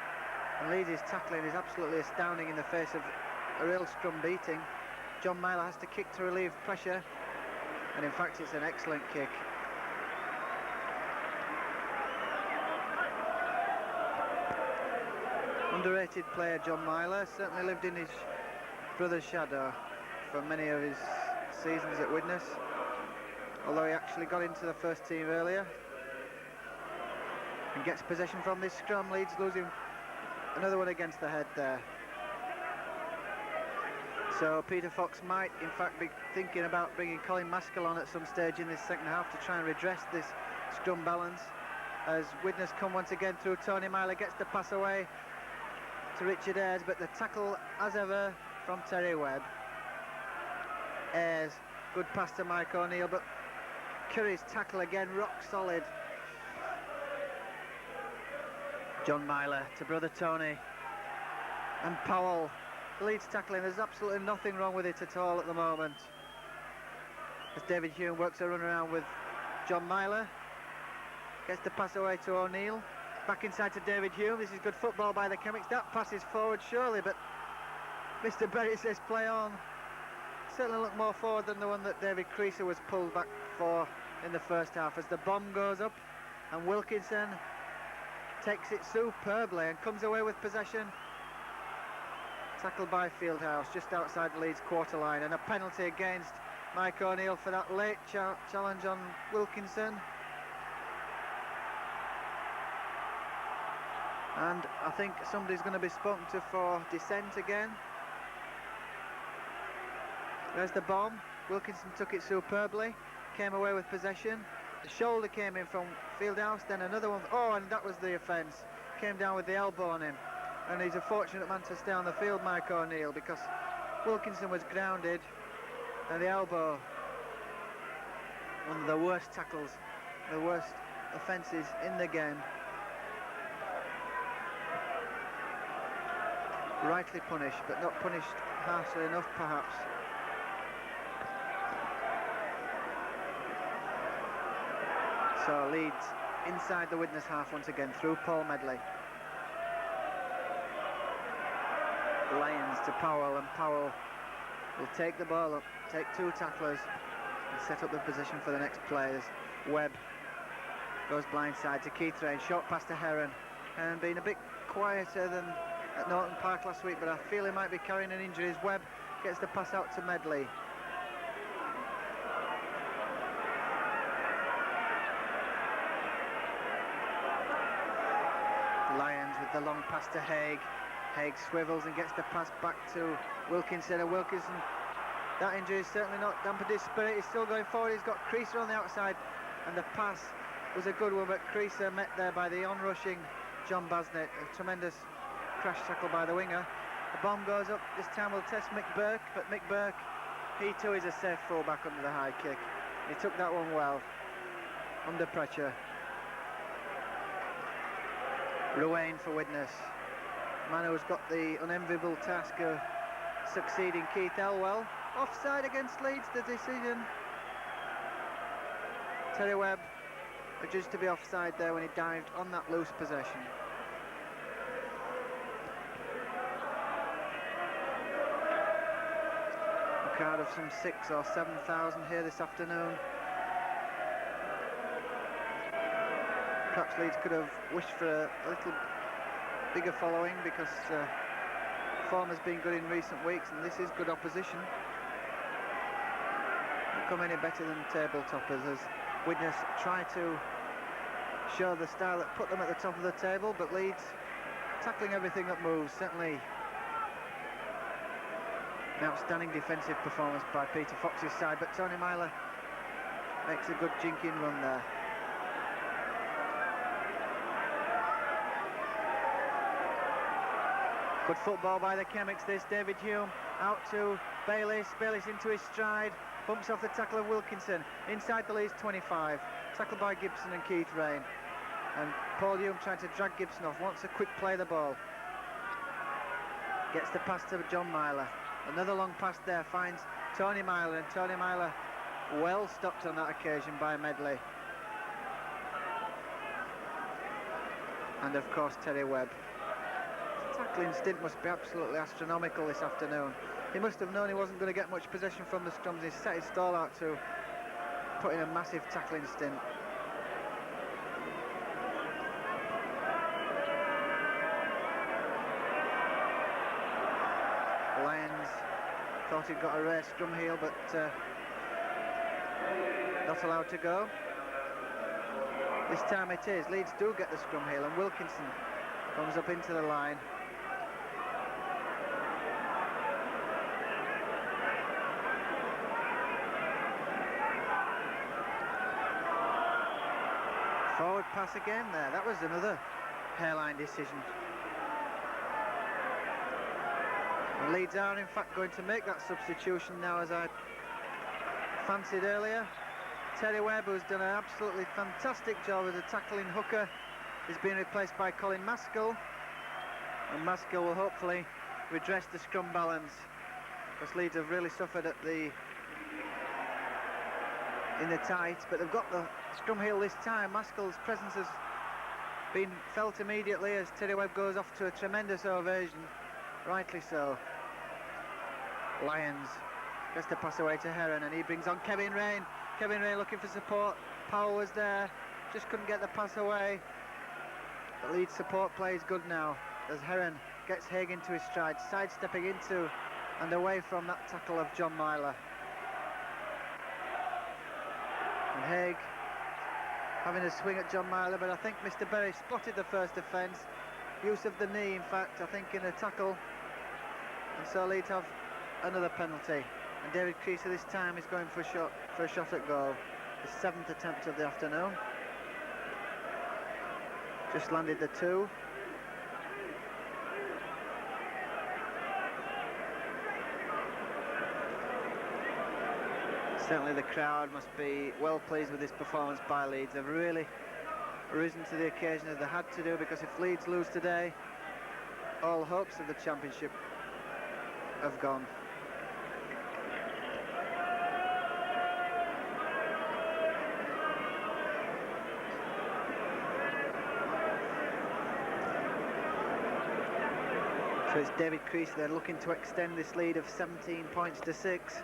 Speaker 3: And Leeds' tackling is absolutely astounding in the face of a real scrum beating. John Myler has to kick to relieve pressure, and in fact it's an excellent kick. Underrated player, John Myler, certainly lived in his brother's shadow for many of his seasons at Widnes, although he actually got into the first team earlier. And gets possession from this scrum. Leeds losing another one against the head there. So Peter Fox might in fact be thinking about bringing Colin Maskell on at some stage in this second half to try and redress this scrum balance, as Widnes come once again through. Tony Myler gets the pass away to Richard Ayres, but the tackle as ever from Terry Webb. Ayres, good pass to Mike O'Neill, but Curry's tackle again rock solid. John Myler to brother Tony, and Powell. Leeds tackling, there's absolutely nothing wrong with it at all at the moment. As David Hume works a run around with John Myler, gets the pass away to O'Neill, back inside to David Hume. This is good football by the Chemics. That pass is forward surely, but Mr. Berry says play on. Certainly looked more forward than the one that David Creaser was pulled back for in the first half as the bomb goes up, and Wilkinson takes it superbly and comes away with possession. Tackled by Fieldhouse just outside the Leeds quarter line, and a penalty against Mike O'Neill for that late challenge on Wilkinson. And I think somebody's going to be spoken to for dissent again. There's the bomb. Wilkinson took it superbly, came away with possession. The shoulder came in from Fieldhouse, then another one. Oh, and that was the offence. Came down with the elbow on him. And he's a fortunate man to stay on the field, Mike O'Neill, because Wilkinson was grounded, and the elbow, one of the worst tackles, the worst offences in the game. Rightly punished, but not punished harshly enough, perhaps. So Leeds inside the Widnes half once again through Paul Medley. Lyons to Powell, and Powell will take the ball up, take two tacklers and set up the position for the next players. Webb goes blindside to Keithrain, short pass to Heron, and being a bit quieter than at Norton Park last week, but I feel he might be carrying an injury as Webb gets the pass out to Medley. Lyons with the long pass to Haig. Haig swivels and gets the pass back to Wilkinson, and Wilkinson, that injury is certainly not dampened his spirit. He's still going forward. He's got Creaser on the outside, and the pass was a good one, but Creaser met there by the on-rushing John Basnett. A tremendous crash tackle by the winger. The bomb goes up. This time will test Mick Burke, but Mick Burke, he too is a safe fullback under the high kick. He took that one well, under pressure. Ruane for Widnes. Man who's got the unenviable task of succeeding Keith Elwell. Offside against Leeds, the decision. Terry Webb adjudged to be offside there when he dived on that loose possession. A crowd of some 6,000 or 7,000 here this afternoon. Perhaps Leeds could have wished for a little bigger following, because form has been good in recent weeks, and this is good opposition. Not come any better than table toppers as Widnes try to show the style that put them at the top of the table, but Leeds tackling everything that moves. Certainly an outstanding defensive performance by Peter Fox's side, but Tony Myler makes a good jinking run there. Good football by the Chemics this. David Hume out to Bayliss. Bayliss into his stride. Bumps off the tackle of Wilkinson. Inside the Leeds 25. Tackled by Gibson and Keithrain. And Paul Hume trying to drag Gibson off. Wants a quick play the ball. Gets the pass to John Myler. Another long pass there. Finds Tony Myler. And Tony Myler well stopped on that occasion by Medley. And of course Terry Webb. Tackling stint must be absolutely astronomical this afternoon. He must have known he wasn't going to get much possession from the scrums. He set his stall out to put in a massive tackling stint. Lyons thought he'd got a rare scrum heel, but not allowed to go. This time it is. Leeds do get the scrum heel, and Wilkinson comes up into the line. Forward pass again there. That was another hairline decision. And Leeds are in fact going to make that substitution now, as I fancied earlier. Terry Webb, who's done an absolutely fantastic job as a tackling hooker, is being replaced by Colin Maskell. And Maskell will hopefully redress the scrum balance, because Leeds have really suffered at in the tight, but they've got the scrum heel this time. Maskell's presence has been felt immediately as Terry Webb goes off to a tremendous ovation, rightly so. Lyons gets the pass away to Heron, and he brings on Kevin Rain. Kevin Rain looking for support, Power was there, just couldn't get the pass away. But Leeds support play is good now, as Heron gets Haig into his stride, sidestepping into and away from that tackle of John Myler. And Haig having a swing at John Myler, but I think Mr. Berry spotted the first offence. Use of the knee, in fact, I think, in a tackle. And so Leeds have another penalty. And David Creaser this time is going for a shot at goal. His 7th attempt of the afternoon. Just landed the 2. Certainly the crowd must be well pleased with this performance by Leeds. They've really risen to the occasion as they had to do, because if Leeds lose today, all hopes of the championship have gone. So it's David Creaser then looking to extend this lead of 17 points to 6.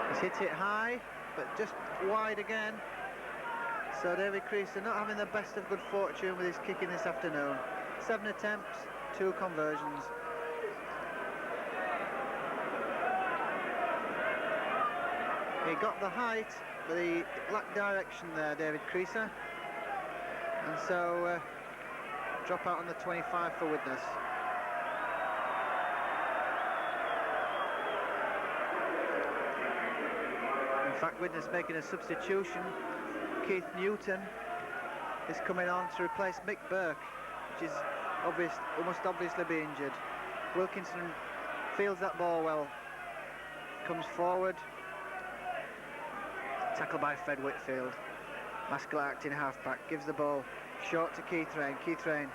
Speaker 3: He's hit it high, but just wide again. So David Creaser not having the best of good fortune with his kicking this afternoon. 7 attempts, 2 conversions. He got the height, but he lacked direction there, David Creaser. And so drop out on the 25 for Widnes. In fact, Widnes making a substitution. Keith Newton is coming on to replace Mick Burke, which is obvious, who must obviously be injured. Wilkinson fields that ball well, comes forward. Tackled by Fred Whitfield. Maskell acting half-back, gives the ball short to Keith Rain. Keith Rain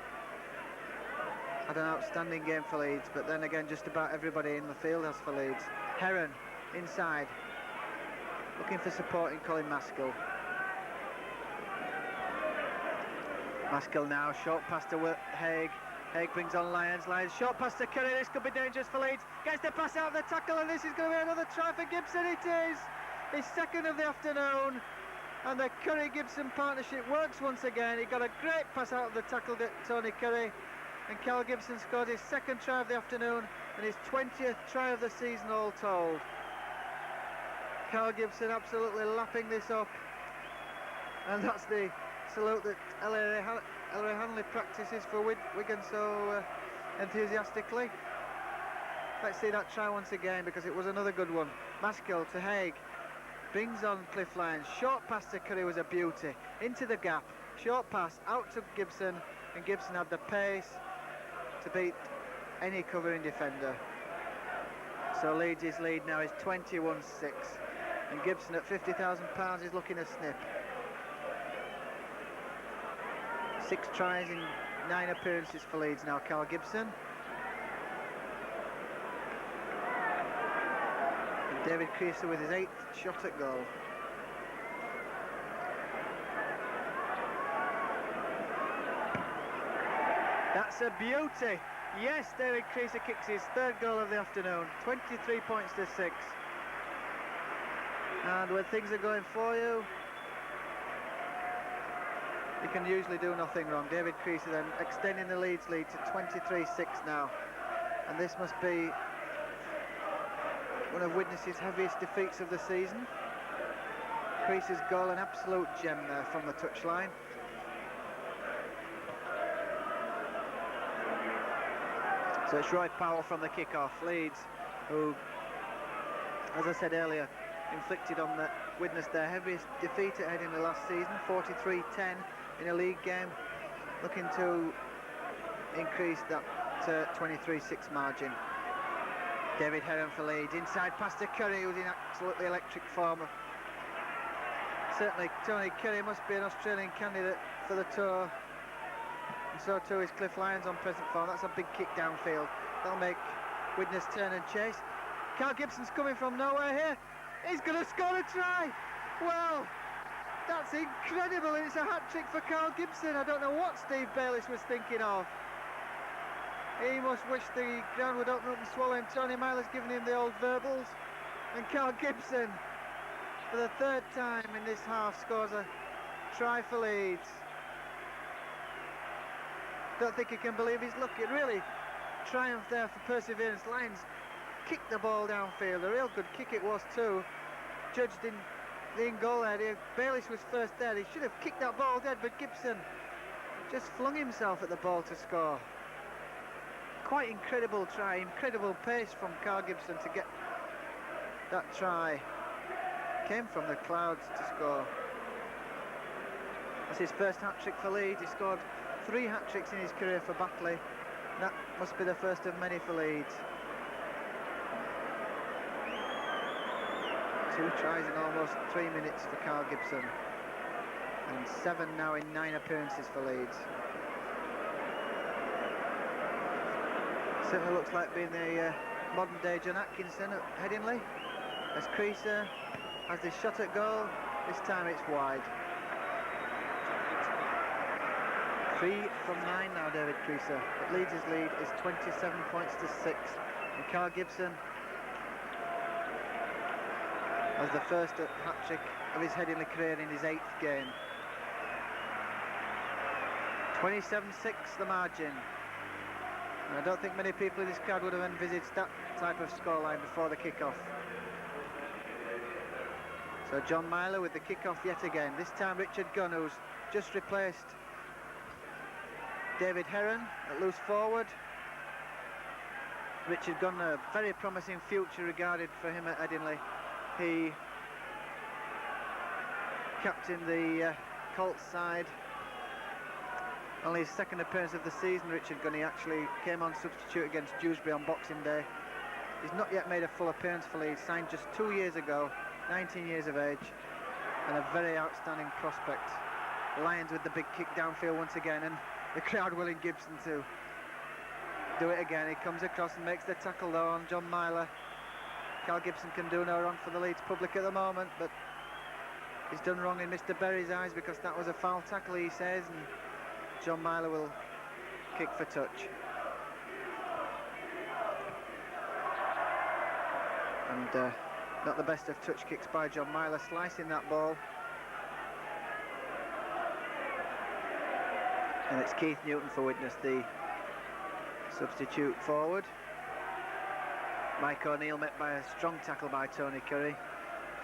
Speaker 3: had an outstanding game for Leeds, but then again just about everybody in the field has for Leeds. Heron inside, looking for support in Colin Maskell. Maskell now, short pass to Haig. Haig brings on Lyons. Lyons, short pass to Curry. This could be dangerous for Leeds. Gets the pass out of the tackle, and this is going to be another try for Gibson. It is his 2nd of the afternoon, and the Curry-Gibson partnership works once again. He got a great pass out of the tackle to Tony Curry, and Cal Gibson scored his 2nd try of the afternoon and his 20th try of the season all told. Cal Gibson absolutely lapping this up, and that's the salute that Ellery Hanley practices for Wigan so enthusiastically. Let's see that try once again, because it was another good one. Maskell to Haig, brings on Cliff Lyons. Short pass to Curry was a beauty. Into the gap, short pass out to Gibson, and Gibson had the pace to beat any covering defender. So Leeds' lead now is 21-6, and Gibson at £50,000 is looking a snip. 6 tries in 9 appearances for Leeds now, Cal Gibson. And David Creaser with his 8th shot at goal. That's a beauty. Yes, David Creaser kicks his 3rd goal of the afternoon. 23 points to 6. And when things are going for you, you can usually do nothing wrong. David Creaser then extending the Leeds lead to 23-6 now. And this must be one of Widnes' heaviest defeats of the season. Creaser's goal, an absolute gem there from the touchline. So it's Roy Powell from the kick-off. Leeds, who, as I said earlier, inflicted on the Widnes their heaviest defeat at Headingley last season, 43-10 in a league game, looking to increase that 23-6 margin. David Heron for Leeds, inside pass to Curry, who's in absolutely electric form. Certainly Tony Curry must be an Australian candidate for the tour, and so too is Cliff Lyons on present form. That's a big kick downfield. That'll make Widnes turn and chase. Cal Gibson's coming from nowhere here. He's going to score a try. Well, that's incredible, and it's a hat-trick for Cal Gibson. I don't know what Steve Bayliss was thinking of. He must wish the ground would open up and swallow him. Tony Myler's giving him the old verbals. And Carl Gibson, for the third time in this half, scores a try for Leeds. Don't think he can believe his luck. It really triumphed there for perseverance. Lions kicked the ball downfield. A real good kick it was too. Judged in goal area. Bayliss was first there. He should have kicked that ball dead, but Gibson just flung himself at the ball to score. Quite incredible try, incredible pace from Carl Gibson to get that try. Came from the clouds to score. That's his first hat-trick for Leeds. He scored 3 hat-tricks in his career for Batley. That must be the first of many for Leeds. 2 tries in almost 3 minutes for Carl Gibson. And 7 now in 9 appearances for Leeds. Certainly looks like being the modern day John Atkinson at Headingley. As Creaser has this shot at goal, this time it's wide. 3 from 9 now, David Creaser. But Leeds' lead is 27 points to 6. And Carl Gibson has the first hat-trick of his Headingley career in his 8th game. 27-6 the margin. And I don't think many people in this crowd would have envisaged that type of scoreline before the kick-off. So John Myler with the kick-off yet again. This time Richard Gunn, who's just replaced David Heron at loose forward. Richard Gunn, a very promising future regarded for him at Headingley. He captained the Colts side. Only his 2nd appearance of the season, Richard Gunn. He actually came on substitute against Dewsbury on Boxing Day. He's not yet made a full appearance for Leeds, signed just 2 years ago, 19 years of age, and a very outstanding prospect. Lions with the big kick downfield once again, and the crowd willing Gibson to do it again. He comes across and makes the tackle though on John Myler. Carl Gibson can do no wrong for the Leeds public at the moment, but he's done wrong in Mr. Berry's eyes because that was a foul tackle, he says, and John Myler will kick for touch. And not the best of touch kicks by John Myler, slicing that ball. And it's Keith Newton for Widnes, the substitute forward. Mike O'Neill met by a strong tackle by Tony Curry.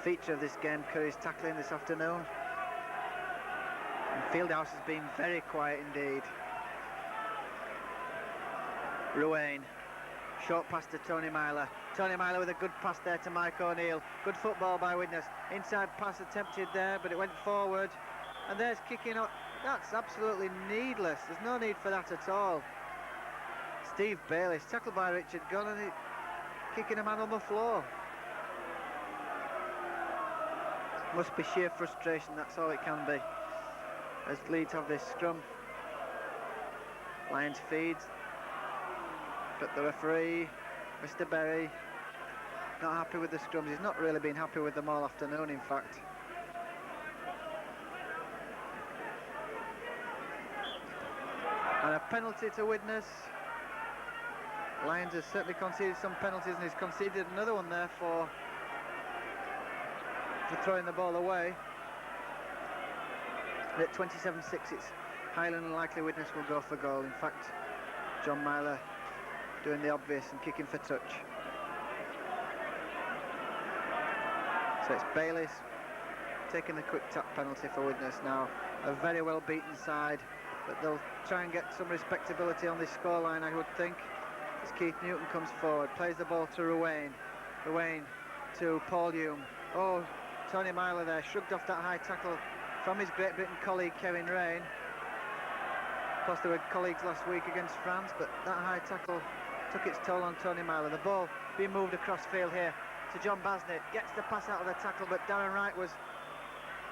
Speaker 3: Feature of this game, Curry's tackling this afternoon. And Fieldhouse has been very quiet indeed. Ruane, short pass to Tony Myler. Tony Myler with a good pass there to Mike O'Neill. Good football by Widnes. Inside pass attempted there, but it went forward. And there's kicking up. That's absolutely needless. There's no need for that at all. Steve Bayliss, tackled by Richard Gunn, and kicking a man on the floor. Must be sheer frustration, that's all it can be. As Leeds have this scrum. Lions feeds. But the referee, Mr. Berry, not happy with the scrums. He's not really been happy with them all afternoon, in fact. And a penalty to Widnes. Lions has certainly conceded some penalties, and he's conceded another one there for throwing the ball away. At 27-6, it's highly unlikely Widnes will go for goal. In fact, John Myler doing the obvious and kicking for touch. So it's Bayliss taking the quick tap penalty for Widnes now. A very well beaten side, but they'll try and get some respectability on this scoreline, I would think. As Keith Newton comes forward, plays the ball to Ruane. Ruane to Paul Hume. Oh, Tony Myler there, shrugged off that high tackle from his Great Britain colleague Kevin Rain. Of course, they were colleagues last week against France, but that high tackle took its toll on Tony Myler. The ball being moved across field here to John Basnett. Gets the pass out of the tackle, but Darren Wright was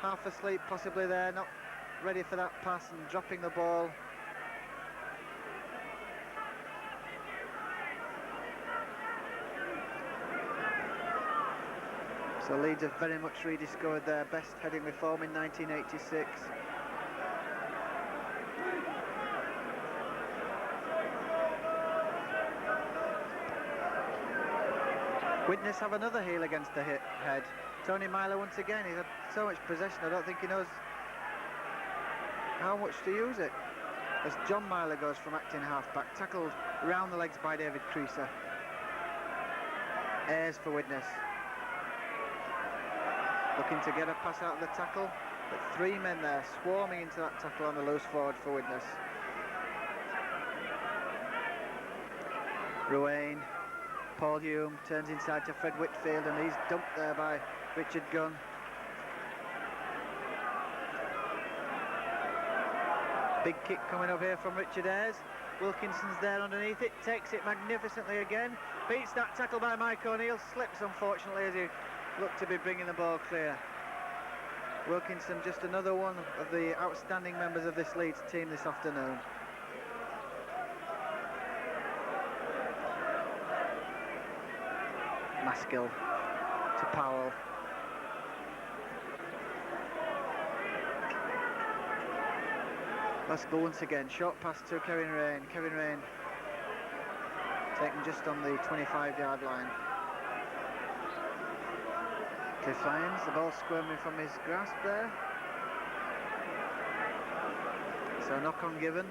Speaker 3: half asleep possibly there, not ready for that pass and dropping the ball. So Leeds have very much rediscovered their best Headingley form in 1986. Widnes have another heel against the head. Tony Myler once again, he's had so much possession, I don't think he knows how much to use it. As John Myler goes from acting half-back, tackled round the legs by David Creaser. Ayres for Widnes. Looking to get a pass out of the tackle, but three men there swarming into that tackle on the loose forward for Widnes. Ruane, Paul Hume turns inside to Fred Whitfield, and he's dumped there by Richard Gunn. Big kick coming up here from Richard Ayres. Wilkinson's there underneath it, takes it magnificently again, beats that tackle by Mike O'Neill, slips unfortunately as he looked to be bringing the ball clear. Wilkinson, just another one of the outstanding members of this Leeds team this afternoon. Maskill to Powell. Maskill once again, short pass to Kevin Rain. Kevin Rain taken just on the 25-yard line. Cliff Lyons, the ball squirming from his grasp there. So knock on given.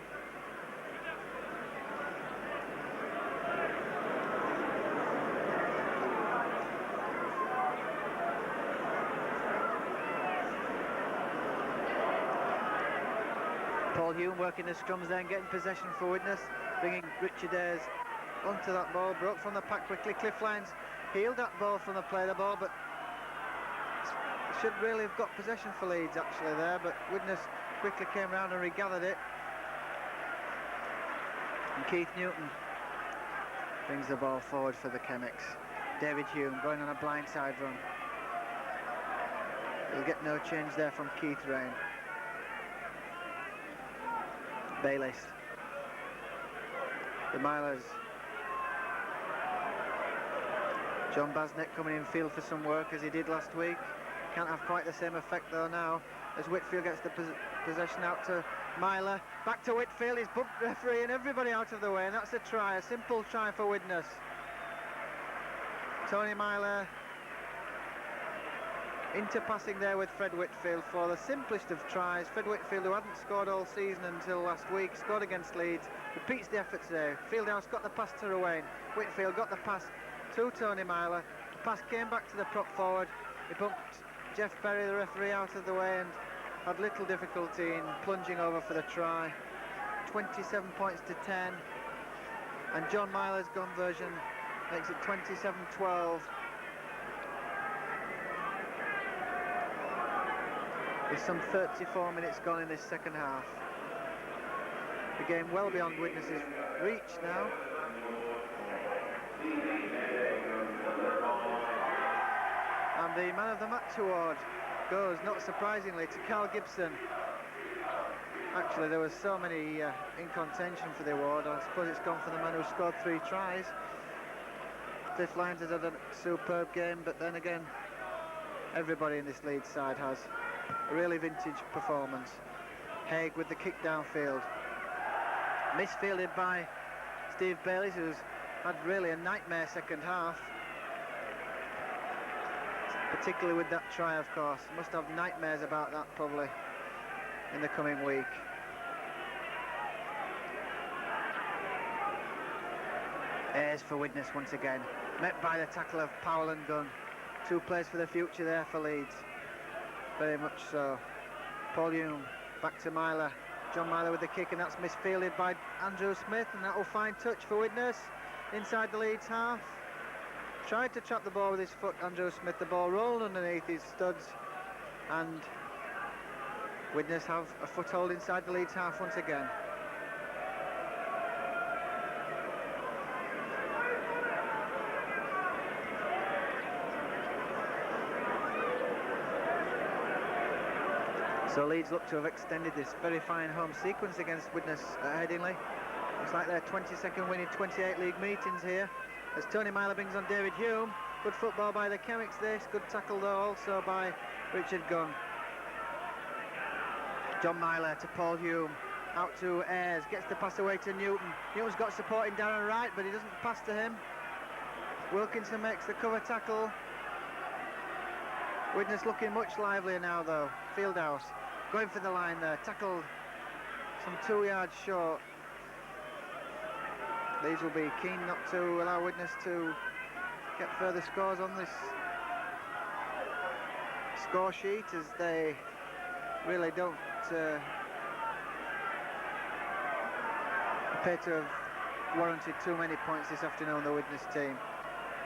Speaker 3: Paul Hume working the scrums then, getting possession for Widnes, bringing Richard Ayres onto that ball, broke from the pack quickly. Cliff Lyons healed that ball from the play of the ball, but should really have got possession for Leeds actually there, but Widnes quickly came round and regathered it. And Keith Newton brings the ball forward for the Chemics. David Hume going on a blindside run. He'll get no change there from Keith Rain. Bayliss. The Milers. John Basnett coming in field for some work as he did last week. Can't have quite the same effect though now as Whitfield gets the possession out to Myler. Back to Whitfield, he's bumped referee and everybody out of the way, and that's a try, a simple try for Widnes. Tony Myler interpassing there with Fred Whitfield for the simplest of tries. Fred Whitfield, who hadn't scored all season until last week, scored against Leeds, repeats the effort today. Fieldhouse got the pass to Ruane. Whitfield got the pass to Tony Myler. The pass came back to the prop forward. He bumped Jeff Perry, the referee, out of the way and had little difficulty in plunging over for the try. 27 points to 10. And John Myler's conversion makes it 27-12. With some 34 minutes gone in this second half. The game well beyond Widnes' reach now. And the man of the match award goes, not surprisingly, to Carl Gibson. Actually, there was so many in contention for the award. I suppose it's gone for the man who scored 3 tries. Cliff Lyons has had a superb game, but then again, everybody in this Leeds side has a really vintage performance. Haig with the kick downfield. Misfielded by Steve Bayliss, who's had really a nightmare second half. Particularly with that try, of course. Must have nightmares about that probably in the coming week. Ayres for Widnes once again. Met by the tackle of Powell and Gunn. 2 plays for the future there for Leeds. Very much so. Paul Hume back to Myler. John Myler with the kick, and that's misfielded by Andrew Smith, and that will find touch for Widnes inside the Leeds half. Tried to trap the ball with his foot, Andrew Smith. The ball rolled underneath his studs, and Widnes have a foothold inside the Leeds half once again. So Leeds look to have extended this very fine home sequence against Widnes at Headingley. Looks like their 22nd win in 28 league meetings here. As Tony Myler brings on David Hume. Good football by the Chemics this. Good tackle though also by Richard Gunn. John Myler to Paul Hume. Out to Ayres. Gets the pass away to Newton. Newton's got support in Darren Wright, but he doesn't pass to him. Wilkinson makes the cover tackle. Widnes looking much livelier now though. Fieldhouse going for the line there, tackled some 2 yards short. Leeds will be keen not to allow Widnes to get further scores on this score sheet, as they really don't appear to have warranted too many points this afternoon, the Widnes team.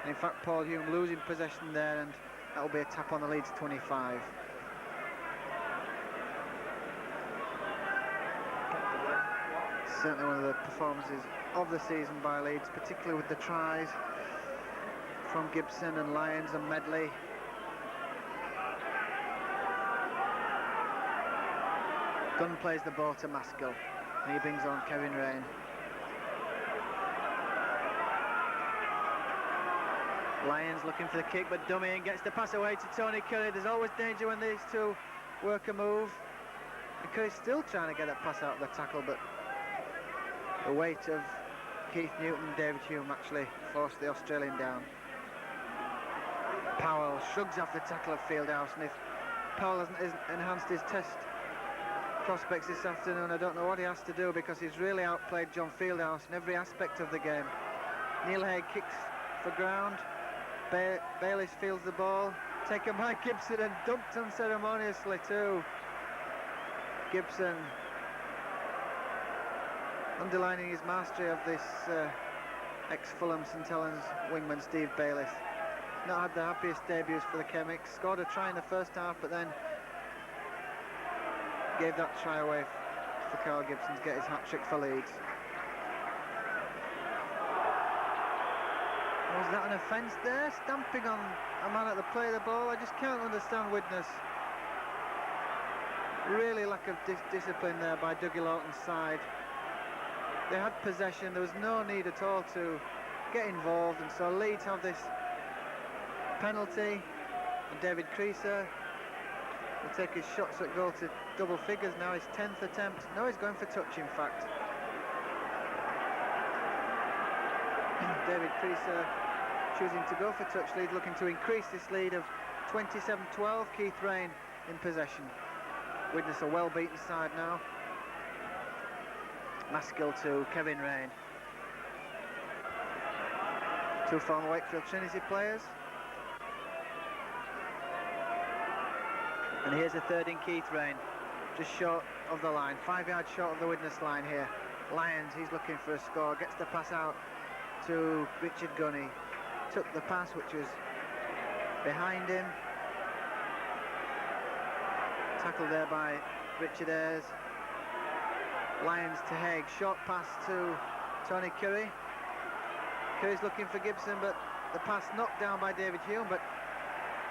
Speaker 3: And in fact, Paul Hume losing possession there, and that will be a tap on the Leeds 25. Certainly one of the performances of the season by Leeds, particularly with the tries from Gibson and Lyons and Medley. Gunn plays the ball to Maskell, and he brings on Kevin Rain. Lyons looking for the kick, but dummy, and gets the pass away to Tony Curry. There's always danger when these two work a move. And Curry's still trying to get that pass out of the tackle, but the weight of Keith Newton and David Hume actually forced the Australian down. Powell shrugs off the tackle of Fieldhouse, and if Powell hasn't enhanced his test prospects this afternoon, I don't know what he has to do, because he's really outplayed John Fieldhouse in every aspect of the game. Neil Haig kicks for ground. Bayliss fields the ball, taken by Gibson and dumped unceremoniously too. Gibson underlining his mastery of this ex-Fulham St Helens wingman Steve Bayliss. Not had the happiest debuts for the Chemics. Scored a try in the first half, but then gave that try away for Carl Gibson to get his hat-trick for Leeds. Was that an offence there? Stamping on a man at the play of the ball. I just can't understand Widnes. Really lack of discipline there by Dougie Lawton's side. They had possession, there was no need at all to get involved, and so Leeds have this penalty, and David Creaser will take his shots at goal to double figures now, his 10th attempt. No, he's going for touch in fact. David Creaser choosing to go for touch. Leeds looking to increase this lead of 27-12. Keith Rain in possession. Widnes a well-beaten side now. Maskell to Kevin Rain. Two former Wakefield Trinity players. And here's a third in Keith Rain, just short of the line, 5 yards short of the Widnes line here. Lyons, he's looking for a score, gets the pass out to Richard Gunny. Took the pass, which was behind him. Tackled there by Richard Ayres. Lyons to Haig, short pass to Tony Curry. Curry's looking for Gibson, but the pass knocked down by David Hume, but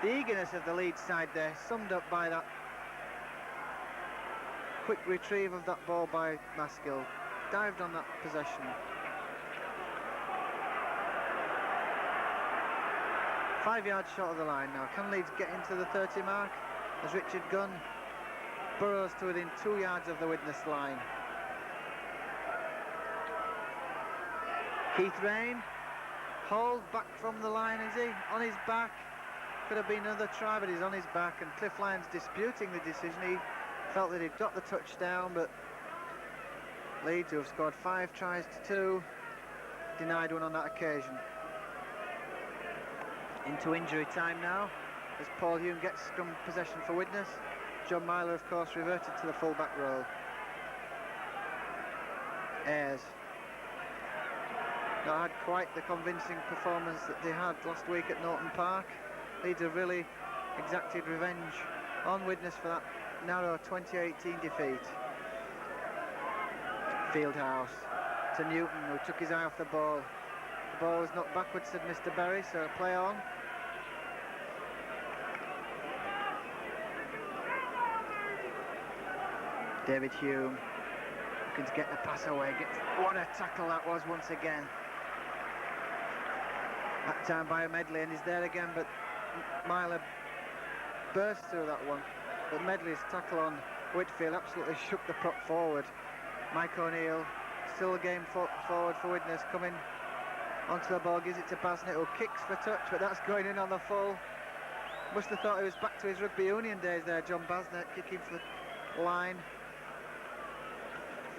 Speaker 3: the eagerness of the Leeds side there, summed up by that quick retrieve of that ball by Maskell. Dived on that possession. 5 yards short of the line now. Can Leeds get into the 30 mark as Richard Gunn burrows to within 2 yards of the Widnes line? Keith Rain, hauled back from the line, is he? On his back. Could have been another try, but he's on his back, and Cliff Lyons disputing the decision. He felt that he'd got the touchdown, but Leeds, who have scored 5 tries to 2, denied one on that occasion. Into injury time now, as Paul Hume gets scrum possession for Widnes. John Myler, of course, reverted to the full-back role. Ayres. Not had quite the convincing performance that they had last week at Norton Park. Leeds have really exacted revenge on Widnes for that narrow 2018 defeat. Fieldhouse to Newton, who took his eye off the ball. The ball was knocked backwards, said Mr. Berry, so play on. David Hume looking to get the pass away. What a tackle that was once again. That time by Medley, and he's there again, but Myler burst through that one. But Medley's tackle on Whitfield absolutely shook the prop forward. Mike O'Neill, still a game forward for Widnes, coming Onto the ball, gives it to Basnett, who kicks for touch, but that's going in on the full. Must have thought he was back to his rugby union days there, John Basnett, kicking for line.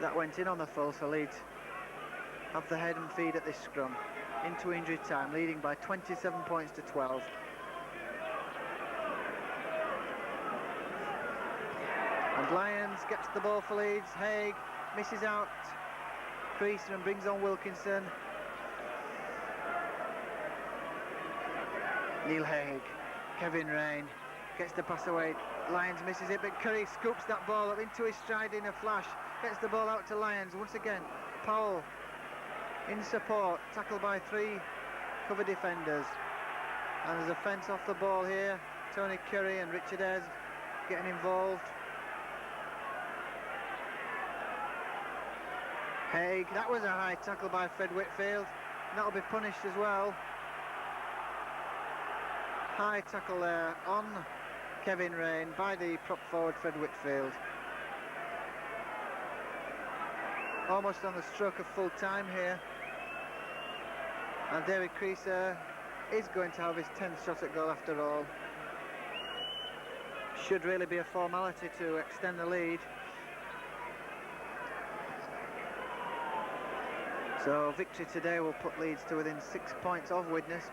Speaker 3: That went in on the full, so Leeds have the head and feed at this scrum. Into injury time, leading by 27 points to 12. And Lyons gets the ball for Leeds. Haig misses out Creaser and brings on Wilkinson. Neil Haig, Kevin Rain gets the pass away. Lyons misses it, but Curry scoops that ball up into his stride in a flash. Gets the ball out to Lyons once again. Powell in support, tackled by 3 cover defenders. And there's a fence off the ball here. Tony Curry and Richard Ayres getting involved. Haig, that was a high tackle by Fred Whitfield. That'll be punished as well. High tackle there on Kevin Rain by the prop forward Fred Whitfield. Almost on the stroke of full time here. And David Creaser is going to have his 10th shot at goal after all. Should really be a formality to extend the lead. So victory today will put Leeds to within 6 points of Widnes.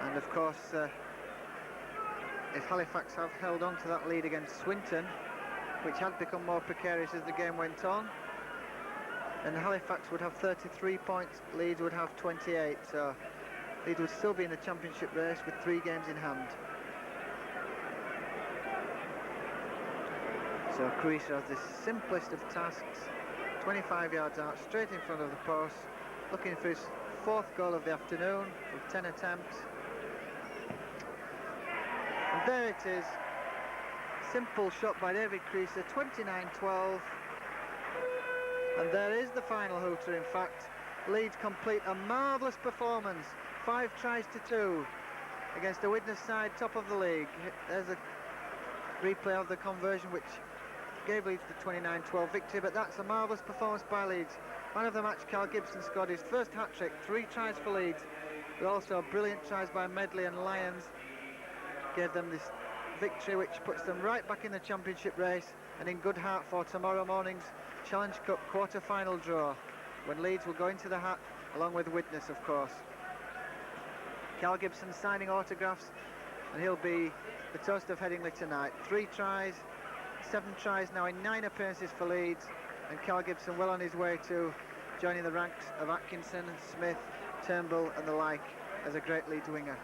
Speaker 3: And of course, if Halifax have held on to that lead against Swinton, which had become more precarious as the game went on, then Halifax would have 33 points, Leeds would have 28, so Leeds would still be in the championship race with 3 games in hand. So Creaser has the simplest of tasks, 25 yards out, straight in front of the post, looking for his 4th goal of the afternoon from 10 attempts. And there it is, simple shot by David Creaser, 29-12. And there is the final hooter, in fact. Leeds complete a marvellous performance, 5 tries to 2 against the Widnes side, top of the league. There's a replay of the conversion which gave Leeds the 29-12 victory, but that's a marvellous performance by Leeds. Man of the match, Carl Gibson scored his first hat-trick, 3 tries for Leeds, but also brilliant tries by Medley and Lyons. Gave them this victory which puts them right back in the championship race and in good heart for tomorrow morning's Challenge Cup quarter-final draw, when Leeds will go into the hat along with Widnes, of course. Carl Gibson signing autographs, and he'll be the toast of Headingley tonight. 3 tries, 7 tries now in 9 appearances for Leeds, and Carl Gibson well on his way to joining the ranks of Atkinson, Smith, Turnbull and the like as a great Leeds winger.